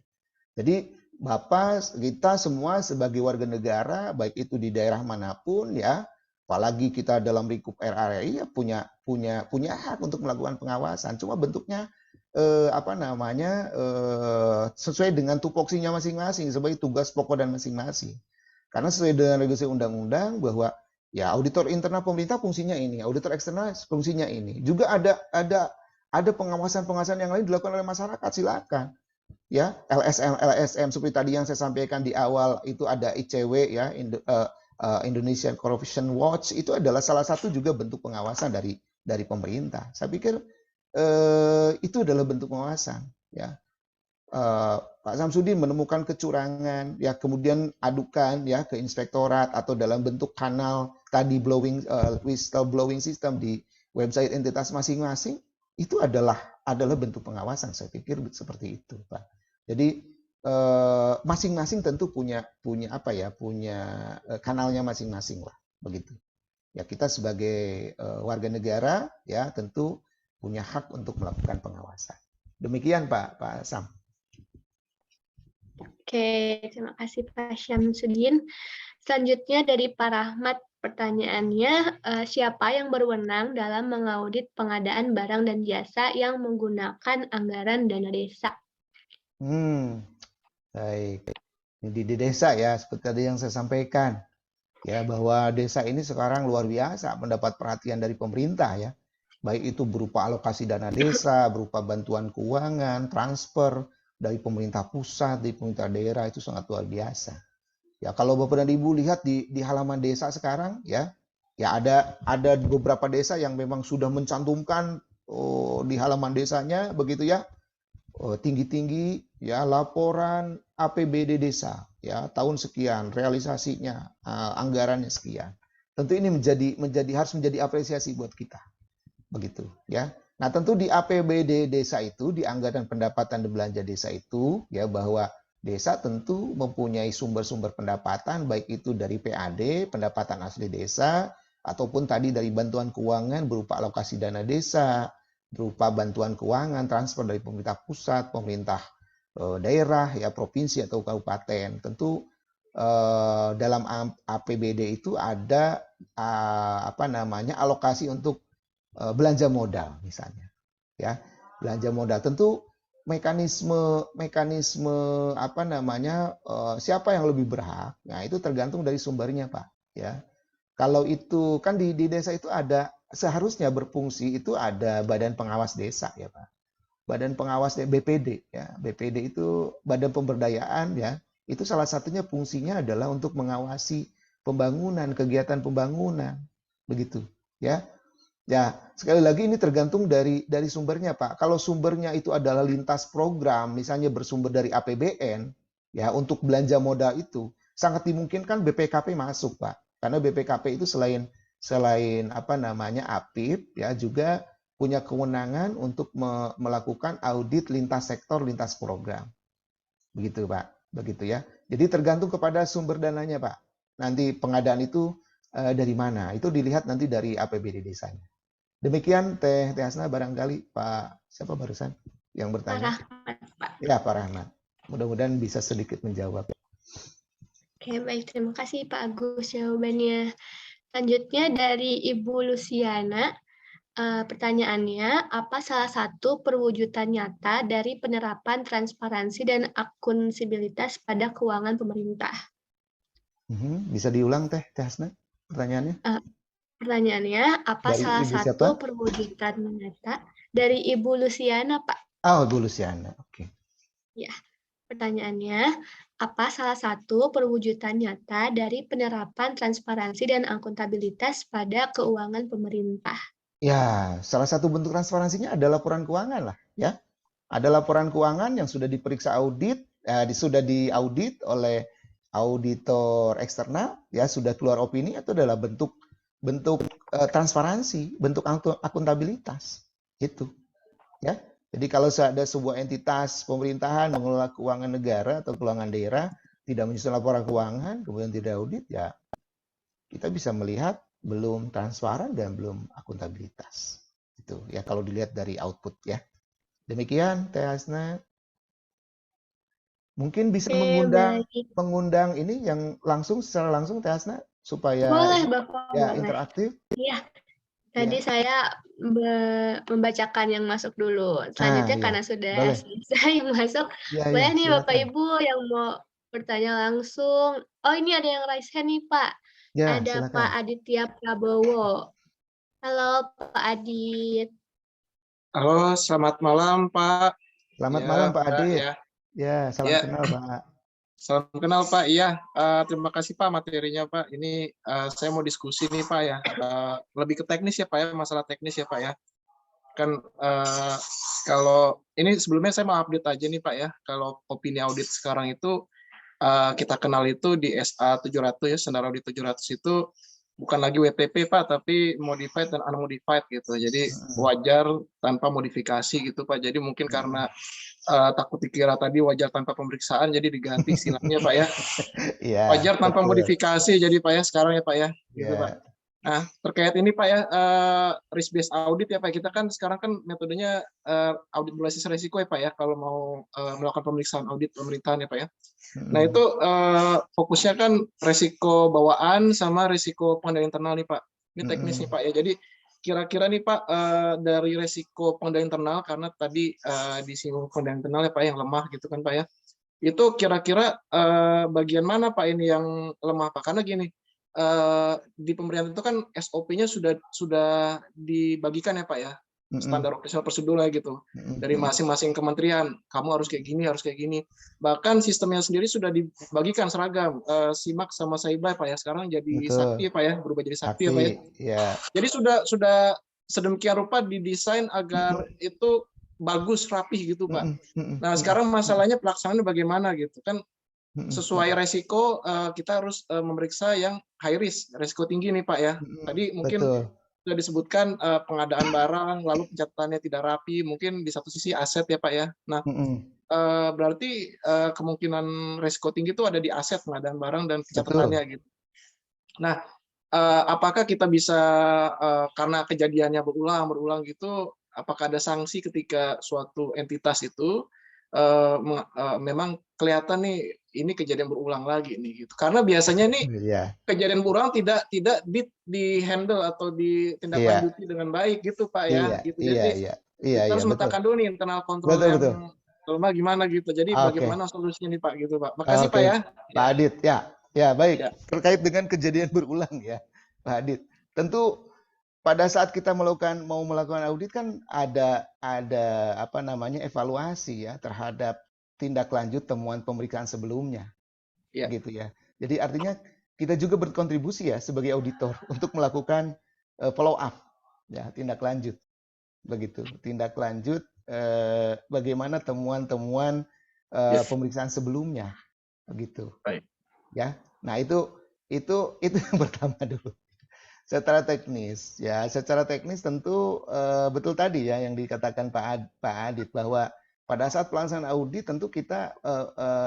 Jadi Bapak, kita semua sebagai warga negara baik itu di daerah manapun, ya, apalagi kita dalam lingkup RRI ya punya hak untuk melakukan pengawasan. Cuma bentuknya sesuai dengan tupoksinya masing-masing sebagai tugas pokok dan masing-masing. Karena sesuai dengan regulasi undang-undang bahwa ya auditor internal pemerintah fungsinya ini, auditor eksternal fungsinya ini. Juga ada pengawasan-pengawasan yang lain dilakukan oleh masyarakat, silakan. Ya, LSM seperti tadi yang saya sampaikan di awal itu ada ICW ya, Indonesian Corruption Watch, itu adalah salah satu juga bentuk pengawasan dari pemerintah. Saya pikir itu adalah bentuk pengawasan, ya. Pak Samsudin menemukan kecurangan, ya, kemudian adukan ya ke inspektorat atau dalam bentuk kanal tadi whistleblowing system di website entitas masing-masing, itu adalah bentuk pengawasan. Saya pikir seperti itu, Pak. Jadi masing-masing tentu punya kanalnya masing-masing lah, begitu. Ya, kita sebagai warga negara ya tentu punya hak untuk melakukan pengawasan. Demikian Pak Sam. Oke, terima kasih Pak Syamsuddin. Selanjutnya dari Pak Rahmat, pertanyaannya, siapa yang berwenang dalam mengaudit pengadaan barang dan jasa yang menggunakan anggaran dana desa? Baik. Di desa ya, seperti tadi yang saya sampaikan, ya, bahwa desa ini sekarang luar biasa mendapat perhatian dari pemerintah, ya. Baik itu berupa alokasi dana desa, berupa bantuan keuangan, transfer dari pemerintah pusat, dari pemerintah daerah, itu sangat luar biasa. Ya, kalau Bapak dan Ibu lihat di halaman desa sekarang, ya ada beberapa desa yang memang sudah mencantumkan di halaman desanya, begitu ya, tinggi-tinggi ya laporan APBD desa ya tahun sekian, realisasinya anggarannya sekian. Tentu ini harus menjadi apresiasi buat kita. Begitu ya. Nah, tentu di APBD desa itu, di anggaran pendapatan dan belanja desa itu ya bahwa desa tentu mempunyai sumber-sumber pendapatan baik itu dari PAD, pendapatan asli desa, ataupun tadi dari bantuan keuangan berupa alokasi dana desa, berupa bantuan keuangan, transfer dari pemerintah pusat, pemerintah daerah, ya provinsi atau kabupaten. Tentu dalam APBD itu ada alokasi untuk belanja modal misalnya. Ya, belanja modal tentu mekanisme siapa yang lebih berhak. Nah, itu tergantung dari sumbernya, Pak, ya. Kalau itu kan di desa itu ada seharusnya berfungsi itu ada badan pengawas desa ya Pak. Badan pengawas BPD ya. BPD itu badan pemberdayaan ya. Itu salah satunya fungsinya adalah untuk mengawasi pembangunan, kegiatan pembangunan. Begitu ya. Ya, sekali lagi ini tergantung dari sumbernya Pak. Kalau sumbernya itu adalah lintas program, misalnya bersumber dari APBN ya untuk belanja modal itu sangat dimungkinkan BPKP masuk Pak. Karena BPKP itu selain APIP ya juga punya kewenangan untuk melakukan audit lintas sektor, lintas program. Begitu Pak, begitu ya. Jadi tergantung kepada sumber dananya Pak. Nanti pengadaan itu dari mana? Itu dilihat nanti dari APBD desanya. Demikian Teh Hasna, barangkali Pak siapa barusan yang bertanya? Pak. Ya, Pak Rahmat. Mudah-mudahan bisa sedikit menjawab. Oke, baik. Terima kasih Pak Agus jawabannya. Selanjutnya dari Ibu Luciana, pertanyaannya, apa salah satu perwujudan nyata dari penerapan transparansi dan akuntabilitas pada keuangan pemerintah? Bisa diulang Teh Hasna pertanyaannya? Pertanyaannya, apa Dari salah Ibu satu siapa? perwujudan nyata dari Ibu Luciana, Pak? Oh, Ibu Luciana. Oke. Ya, pertanyaannya, apa salah satu perwujudan nyata dari penerapan transparansi dan akuntabilitas pada keuangan pemerintah? Ya, salah satu bentuk transparansinya ada laporan keuangan lah, ya. Ada laporan keuangan yang sudah diperiksa audit, sudah diaudit oleh auditor eksternal, ya sudah keluar opini, itu adalah bentuk transparansi, bentuk akuntabilitas, itu, ya. Jadi kalau ada sebuah entitas pemerintahan mengelola keuangan negara atau keuangan daerah tidak menyusun laporan keuangan, kemudian tidak audit, ya kita bisa melihat belum transparan dan belum akuntabilitas. Itu ya kalau dilihat dari output ya. Demikian Teh Hasna. Mungkin bisa mengundang ini yang secara langsung Teh Hasna supaya boleh Bapak, ya boleh. interaktif. Iya. Tadi saya membacakan yang masuk dulu. Selanjutnya ya. karena sudah Boleh. selesai yang masuk, boleh nih silakan. Bapak Ibu yang mau bertanya langsung. Oh, ini ada yang raise hand nih Pak. Ya, Ada silakan. Pak Aditya Prabowo. Halo Pak Adit. Halo, selamat malam Pak. Selamat malam Pak Adit. Ya, salam kenal Pak. Salam kenal Pak. Iya, terima kasih Pak materinya Pak. Ini saya mau diskusi nih Pak ya. Lebih ke teknis ya Pak ya, masalah teknis ya Pak ya. Kan kalau ini sebelumnya saya mau update aja nih Pak ya. Kalau opini audit sekarang itu kita kenal itu di SA 700 ya, standar audit 700 itu bukan lagi WTP Pak, tapi modified dan unmodified gitu. Jadi wajar tanpa modifikasi gitu Pak. Jadi mungkin karena takut dikira tadi wajar tanpa pemeriksaan, jadi diganti istilahnya Pak ya. Wajar tanpa modifikasi jadi Pak ya sekarang ya Pak ya. Gitu Pak. Nah, terkait ini Pak ya, risk based audit ya Pak, kita kan sekarang kan metodenya audit berbasis resiko ya Pak ya, kalau mau melakukan pemeriksaan audit pemerintahan ya Pak ya. Nah itu fokusnya kan resiko bawaan sama resiko pengendalian internal nih Pak. Ini teknis nih Pak ya. Jadi kira-kira nih Pak dari resiko pengendalian internal, karena tadi disinggung pengendalian internal ya Pak yang lemah gitu kan Pak ya. Itu kira-kira bagian mana Pak ini yang lemah Pak? Karena gini, di pemerintahan itu kan SOP-nya sudah dibagikan ya Pak ya, standar operasional prosedur lah gitu, dari masing-masing kementerian, kamu harus kayak gini, bahkan sistemnya sendiri sudah dibagikan seragam, SIMAK sama SAIBA Pak ya, sekarang jadi Sakti Pak ya, berubah jadi Sakti ya Pak ya. Jadi sudah sedemikian rupa didesain agar itu bagus, rapih gitu Pak. Nah, mm, sekarang masalahnya pelaksanaannya bagaimana gitu kan, sesuai mm. resiko kita harus memeriksa yang high risk, resiko tinggi nih Pak ya. Tadi mungkin Betul. sudah disebutkan pengadaan barang, lalu pencatatannya tidak rapi, mungkin di satu sisi aset ya Pak ya. Nah, berarti kemungkinan resiko tinggi itu ada di aset, pengadaan barang dan pencatatannya Betul. gitu. Nah, apakah kita bisa karena kejadiannya berulang gitu, apakah ada sanksi ketika suatu entitas itu memang kelihatan nih ini kejadian berulang lagi nih gitu. Karena biasanya nih Iya, kejadian berulang tidak di handle atau iya, ditindaklanjuti dengan baik gitu Pak ya iya, gitu. iya, Jadi iya, iya, kita iya, harus betul, meletakkan dulu nih internal kontrol betul, yang betul. lemah gimana gitu. Jadi Oke, bagaimana solusinya nih Pak gitu Pak. Makasih Pak ya. oke, Pak Ya, Adit, ya, ya, baik. ya. Terkait dengan kejadian berulang ya, Pak Adit. Tentu pada saat kita mau melakukan audit kan ada apa namanya evaluasi ya terhadap tindak lanjut temuan pemeriksaan sebelumnya, Ya. gitu ya. Jadi artinya kita juga berkontribusi ya sebagai auditor untuk melakukan follow up, ya tindak lanjut, begitu. Tindak lanjut bagaimana temuan-temuan Yes. pemeriksaan sebelumnya, begitu. Baik. Ya, nah itu yang pertama dulu. Secara teknis tentu betul tadi ya yang dikatakan Pak Adit bahwa pada saat pelaksanaan audit tentu kita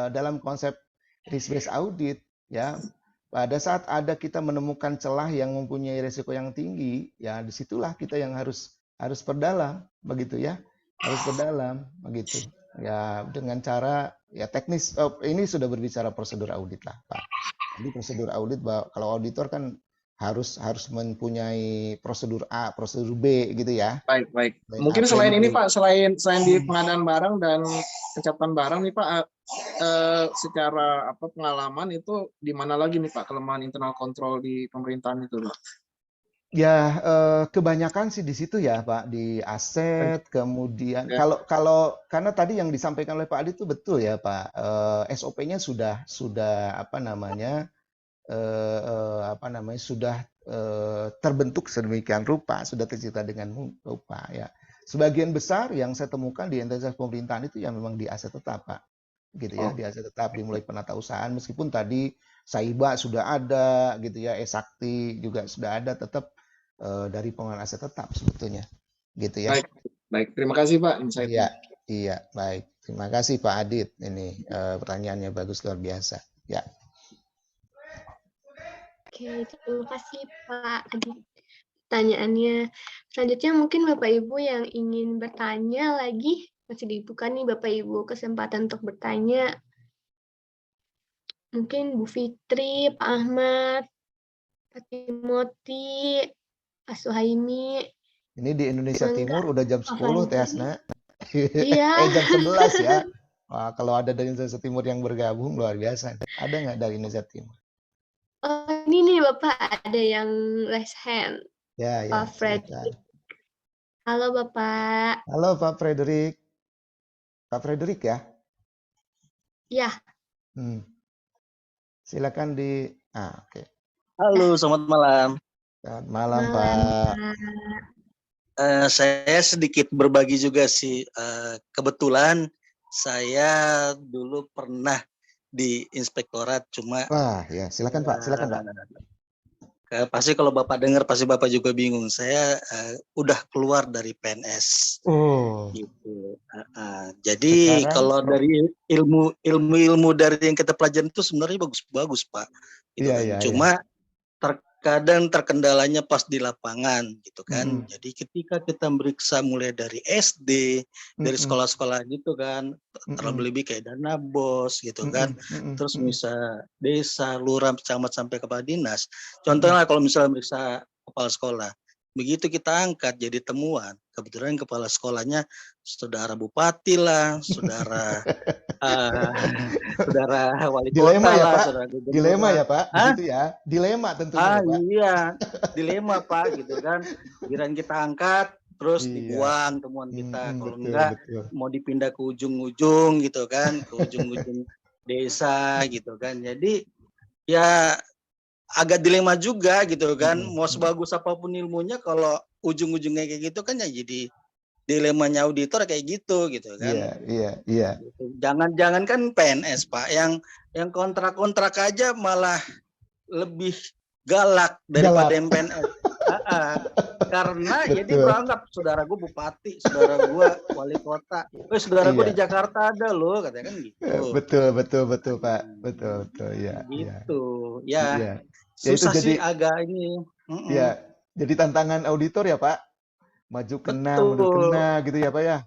dalam konsep risk based audit ya pada saat ada kita menemukan celah yang mempunyai risiko yang tinggi ya disitulah kita yang harus perdalam begitu ya harus perdalam begitu ya dengan cara ya teknis ini sudah berbicara prosedur audit lah Pak. Jadi prosedur audit kalau auditor kan harus mempunyai prosedur A, prosedur B gitu ya. Baik, baik. Plan A, Mungkin plan selain ini B. Pak, selain di pengadaan barang dan pencatatan barang nih Pak, secara pengalaman itu di mana lagi nih Pak kelemahan internal control di pemerintahan itu Pak? Ya kebanyakan sih di situ ya Pak di aset kemudian Ya, kalau karena tadi yang disampaikan oleh Pak Adi itu betul ya Pak SOP-nya sudah apa namanya sudah terbentuk sedemikian rupa, sudah tercipta dengan rupa ya. Sebagian besar yang saya temukan di entitas pemerintahan itu yang memang di aset tetap, Pak. Gitu ya, di aset tetap dimulai penatausahaan meskipun tadi Saiba sudah ada gitu ya, Sakti juga sudah ada tetap dari pengelolaan aset tetap sebetulnya. Gitu ya. baik, baik. Terima kasih Pak insight-nya. Iya, iya, baik. Terima kasih Pak Adit. Ini pertanyaannya bagus luar biasa. Ya. Oke, terima kasih Pak Adi pertanyaannya. Selanjutnya mungkin Bapak Ibu yang ingin bertanya lagi, masih dibuka nih Bapak Ibu kesempatan untuk bertanya. Mungkin Bu Fitri, Pak Ahmad, Pak Timoti, Pak Suhaimi. Ini di Indonesia Timur udah jam 10 Teh Hasna. Iya. jam 11 ya. Wah, kalau ada dari Indonesia Timur yang bergabung luar biasa. Ada nggak dari Indonesia Timur? Oh, ini nih Bapak ada yang raise hand. Ya, ya. Pak Frederick. Halo Bapak. Halo Pak Frederick. Pak Frederick ya? Ya. Silakan oke. Halo, selamat malam. Selamat malam Pak. Saya sedikit berbagi juga sih. Kebetulan saya dulu pernah di inspektorat cuma. Wah ya, silakan Pak, silakan Pak. Pasti kalau Bapak dengar pasti Bapak juga bingung. Saya udah keluar dari PNS. Oh. Gitu. Jadi sekarang, kalau dari ilmu dari yang kita pelajari itu sebenarnya bagus-bagus Pak. Gitu iya, kan. iya, Cuma terkadang terkendalanya pas di lapangan gitu kan. Jadi ketika kita meriksa mulai dari SD, dari sekolah-sekolah gitu kan, terlebih lebih kayak dana bos gitu kan. Terus misal desa, lurah, camat sampai kepala dinas. Contohnya kalau misalnya meriksa kepala sekolah, begitu kita angkat jadi temuan, kebetulan kepala sekolahnya saudara bupati lah, saudara saudara wali dilema kota ya, lah, Pak. saudara gubernur. Dilema ya Pak, begitu ya. Dilema tentunya ya, Pak. Iya, dilema Pak gitu kan. Giliran kita angkat terus dibuang temuan kita, kalau enggak mau dipindah ke ujung-ujung gitu kan, ke ujung-ujung desa gitu kan. Jadi ya agak dilema juga gitu kan. Mau sebagus apapun ilmunya kalau ujung-ujungnya kayak gitu kan ya jadi dilemanya auditor kayak gitu kan. Iya. Jangan kan PNS Pak, yang kontrak-kontrak aja malah lebih galak daripada yang PNS. Karena ya dia Betul. beranggap saudara gue bupati, saudara gue wali kota, saudara gue di Jakarta ada loh, katanya kan gitu. Betul Pak, betul ya. Gitu ya. Iya. Ya itu Susah jadi sih agak ini. ya, jadi tantangan auditor ya Pak. Maju kena, mundur Betul. kena gitu ya Pak ya.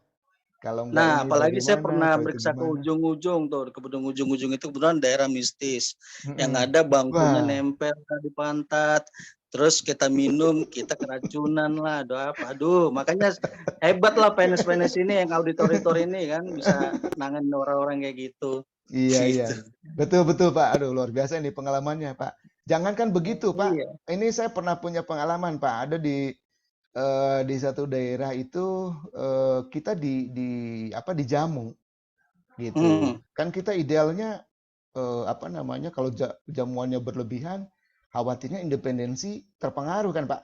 Kalau enggak Nah, ini apalagi saya bagaimana, pernah kalau itu periksa ke gimana. ujung-ujung tuh, ke ujung-ujung itu kebetulan daerah mistis. Yang Mm-mm. ada bangkunya Wah, nempel di pantat. Terus kita minum, kita keracunan lah, aduh, makanya hebat lah PNS-PNS ini yang auditor ini kan bisa nanganin orang-orang kayak gitu. iya. Gitu. Betul Pak. Aduh, luar biasa ini pengalamannya Pak. Jangankan begitu Pak. Iya. Ini saya pernah punya pengalaman Pak. Ada di satu daerah itu kita dijamu gitu. Kan kita idealnya kalau jamuannya berlebihan, khawatirnya independensi terpengaruh kan Pak.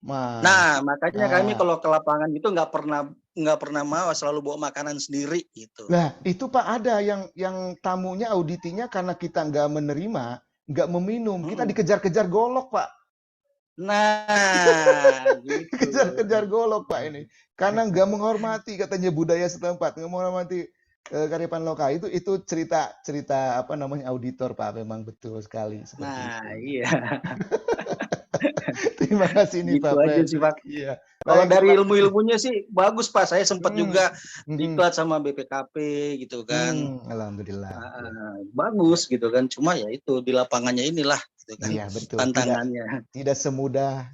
Nah, makanya kami Nah, kalau ke lapangan itu nggak pernah mau, selalu bawa makanan sendiri gitu. Nah, itu Pak ada yang tamunya auditinya karena kita nggak menerima, nggak meminum, kita dikejar-kejar golok Pak. Nah, gitu. Kejar-kejar golok Pak ini. Karena nggak menghormati katanya budaya setempat, nggak menghormati kearifan lokal. Itu cerita auditor Pak, memang betul sekali seperti Nah, itu. iya. Terima kasih nih Gitu Pak aja Fred. sih Pak. Iya. Kalau Baik, dari terima kasih. ilmu-ilmunya sih bagus Pak. Saya sempat juga Mhm. diklat sama BPKP gitu kan. Alhamdulillah. Ya. Bagus gitu kan. Cuma ya itu di lapangannya inilah gitu kan Iya, betul. tantangannya. Tidak semudah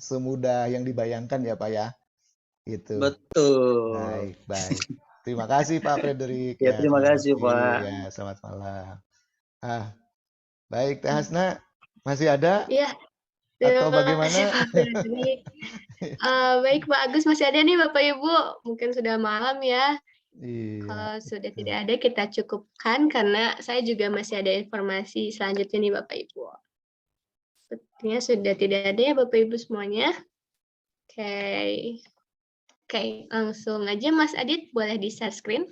yang dibayangkan ya Pak ya. Itu. Betul. Baik. Terima kasih Pak Frederick Ya ya. terima Terima kasih kasih Pak. ya. Selamat malam. Baik Teh Hasna, masih ada Iya, atau terima kasih bagaimana? Pak Fredrik. Baik Pak Agus, masih ada nih Bapak Ibu. Mungkin sudah malam ya. Iya. Kalau sudah tidak ada, kita cukupkan karena saya juga masih ada informasi selanjutnya nih Bapak Ibu. Sepertinya sudah tidak ada ya Bapak Ibu semuanya. Oke, langsung aja Mas Adit, boleh di-share screen.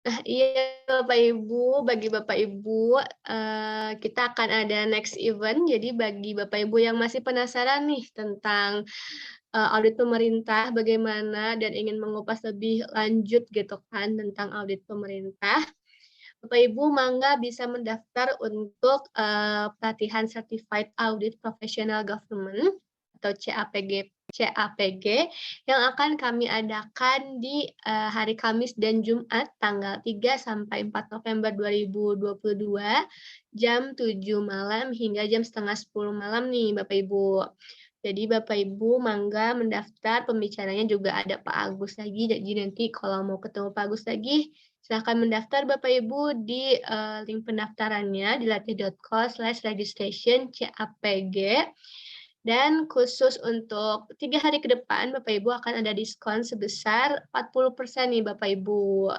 Nah, iya Bapak Ibu, bagi Bapak Ibu, kita akan ada next event. Jadi bagi Bapak Ibu yang masih penasaran nih tentang audit pemerintah bagaimana dan ingin mengupas lebih lanjut gitu kan tentang audit pemerintah, Bapak Ibu mangga bisa mendaftar untuk pelatihan Certified Audit Professional Government atau CAPG yang akan kami adakan di hari Kamis dan Jumat tanggal 3 sampai 4 November 2022 jam 7 malam hingga jam setengah 10 malam nih Bapak Ibu. Jadi Bapak Ibu mangga mendaftar, pembicaranya juga ada Pak Agus lagi, jadi nanti kalau mau ketemu Pak Agus lagi, silahkan mendaftar Bapak Ibu di link pendaftarannya di latih.co/registration CAPG. Dan khusus untuk 3 hari ke depan, Bapak Ibu akan ada diskon sebesar 40% nih Bapak Ibu.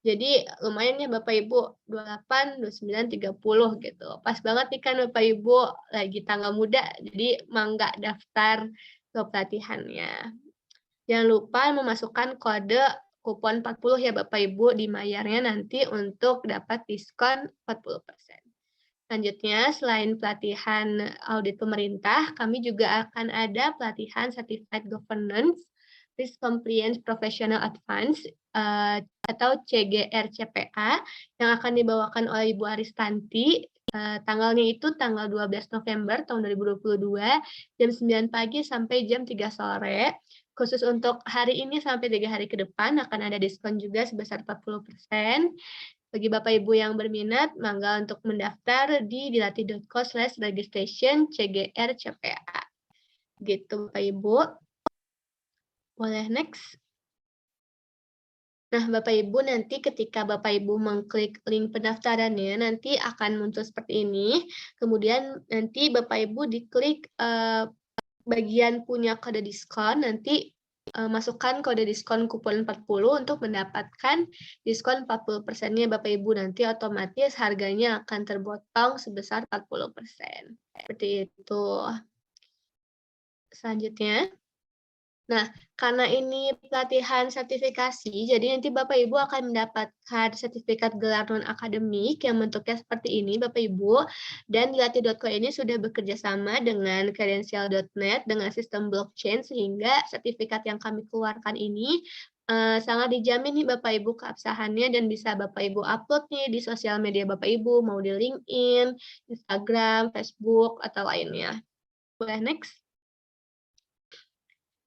Jadi lumayan ya Bapak Ibu, 28, 29, 30 gitu. Pas banget nih kan Bapak Ibu lagi tanggal muda, jadi mangga daftar ke pelatihannya. Jangan lupa memasukkan kode kupon 40 ya Bapak Ibu di mayarnya nanti untuk dapat diskon 40%. Selanjutnya, selain pelatihan audit pemerintah, kami juga akan ada pelatihan Certified Governance Risk Compliance Professional Advance atau CGR-CPA yang akan dibawakan oleh Ibu Aristanti. Tanggalnya itu tanggal 12 November tahun 2022, jam 9 pagi sampai jam 3 sore. Khusus untuk hari ini sampai 3 hari ke depan akan ada diskon juga sebesar 40%. Bagi Bapak Ibu yang berminat, mangga untuk mendaftar di dilatih.co/registration CGR CPA. Gitu Bapak Ibu. Boleh next. Nah, Bapak Ibu nanti ketika Bapak Ibu mengklik link pendaftarannya, nanti akan muncul seperti ini. Kemudian nanti Bapak Ibu diklik bagian punya kode diskon, nanti masukkan kode diskon kupon 40 untuk mendapatkan diskon 40%-nya Bapak Ibu. Nanti otomatis harganya akan terpotong sebesar 40%. Seperti itu. Selanjutnya. Nah, karena ini pelatihan sertifikasi, jadi nanti Bapak Ibu akan mendapatkan sertifikat gelar non-akademik yang bentuknya seperti ini, Bapak Ibu. Dan Dilatih.co ini sudah bekerja sama dengan Kredensial.net dengan sistem blockchain, sehingga sertifikat yang kami keluarkan ini sangat dijamin nih Bapak Ibu keabsahannya dan bisa Bapak Ibu upload nih di sosial media Bapak Ibu, mau di LinkedIn, Instagram, Facebook, atau lainnya. Boleh next?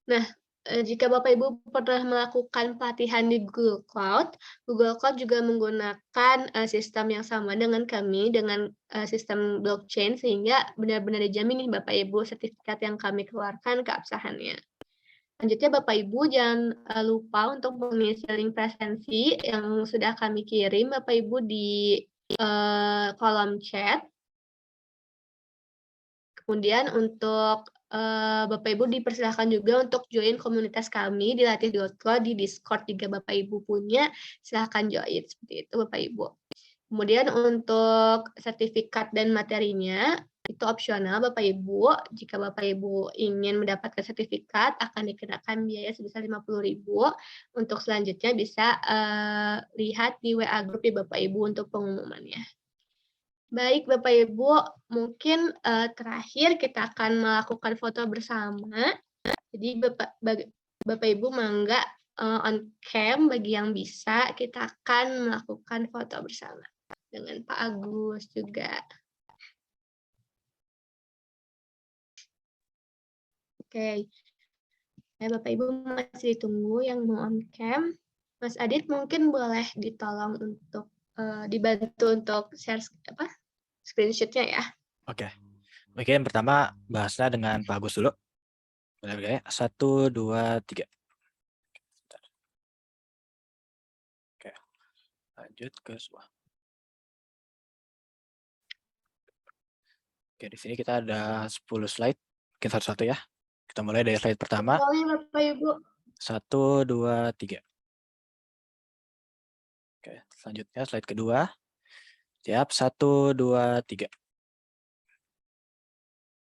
Nah, jika Bapak Ibu pernah melakukan pelatihan di Google Cloud juga menggunakan sistem yang sama dengan kami, dengan sistem blockchain, sehingga benar-benar dijamin nih Bapak Ibu sertifikat yang kami keluarkan keabsahannya. Selanjutnya Bapak Ibu jangan lupa untuk mengisi link presensi yang sudah kami kirim Bapak Ibu di kolom chat. Kemudian untuk Bapak Ibu dipersilakan juga untuk join komunitas kami di Latih.co di Discord jika Bapak Ibu punya, silahkan join seperti itu Bapak Ibu. Kemudian untuk sertifikat dan materinya itu opsional Bapak Ibu. Jika Bapak Ibu ingin mendapatkan sertifikat akan dikenakan biaya sebesar Rp50.000. Untuk selanjutnya bisa lihat di WA grup ya Bapak Ibu untuk pengumumannya. Baik Bapak Ibu, mungkin terakhir kita akan melakukan foto bersama. Jadi Bapak Ibu mangga on cam bagi yang bisa, kita akan melakukan foto bersama dengan Pak Agus juga. Oke. Ya, Bapak Ibu masih ditunggu yang mau on cam. Mas Adit mungkin boleh ditolong untuk dibantu untuk share screenshot-nya ya. Oke. Oke, yang pertama bahasnya dengan Pak Agus dulu. Boleh, 1, 2, 3. Oke. Lanjut ke semua. Oke, di sini kita ada 10 slide. Kita satu-satu ya. Kita mulai dari slide pertama. Boleh Bapak Ibu. 1, 2, 3. Oke, selanjutnya slide kedua. Siap, 1, 2, 3.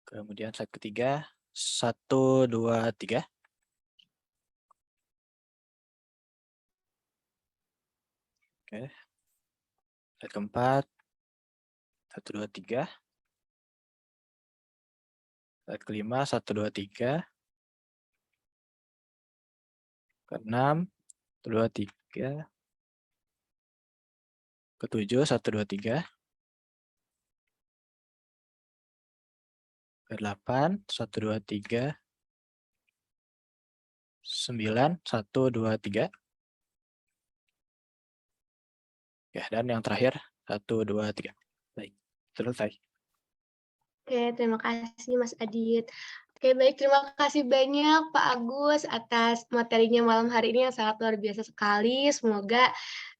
Kemudian slide ketiga, 1, 2, 3. Oke. Slide keempat, 1, 2, 3. Slide kelima, 1, 2, 3. Keenam, 1, 2, 3. Ketujuh, 1, 2, 3. Ke-8, 1, 2, 3. 9, 1, 2, 3. Ya, dan yang terakhir, 1, 2, 3. Baik, selesai. Oke, terima kasih Mas Adit. Oke, baik, terima kasih banyak Pak Agus atas materinya malam hari ini yang sangat luar biasa sekali. Semoga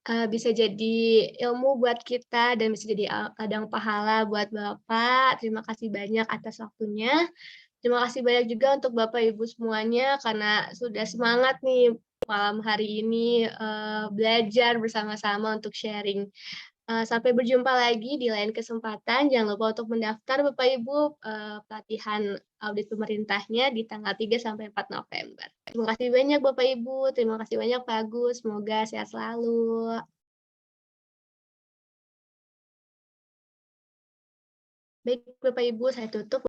bisa jadi ilmu buat kita dan bisa jadi ladang pahala buat Bapak. Terima kasih banyak atas waktunya. Terima kasih banyak juga untuk Bapak Ibu semuanya karena sudah semangat nih malam hari ini belajar bersama-sama untuk sharing. Sampai berjumpa lagi di lain kesempatan. Jangan lupa untuk mendaftar Bapak Ibu pelatihan audit pemerintahnya di tanggal 3 sampai 4 November. Terima kasih banyak Bapak Ibu, terima kasih banyak Pak Agus. Semoga sehat selalu. Baik Bapak Ibu, saya tutup.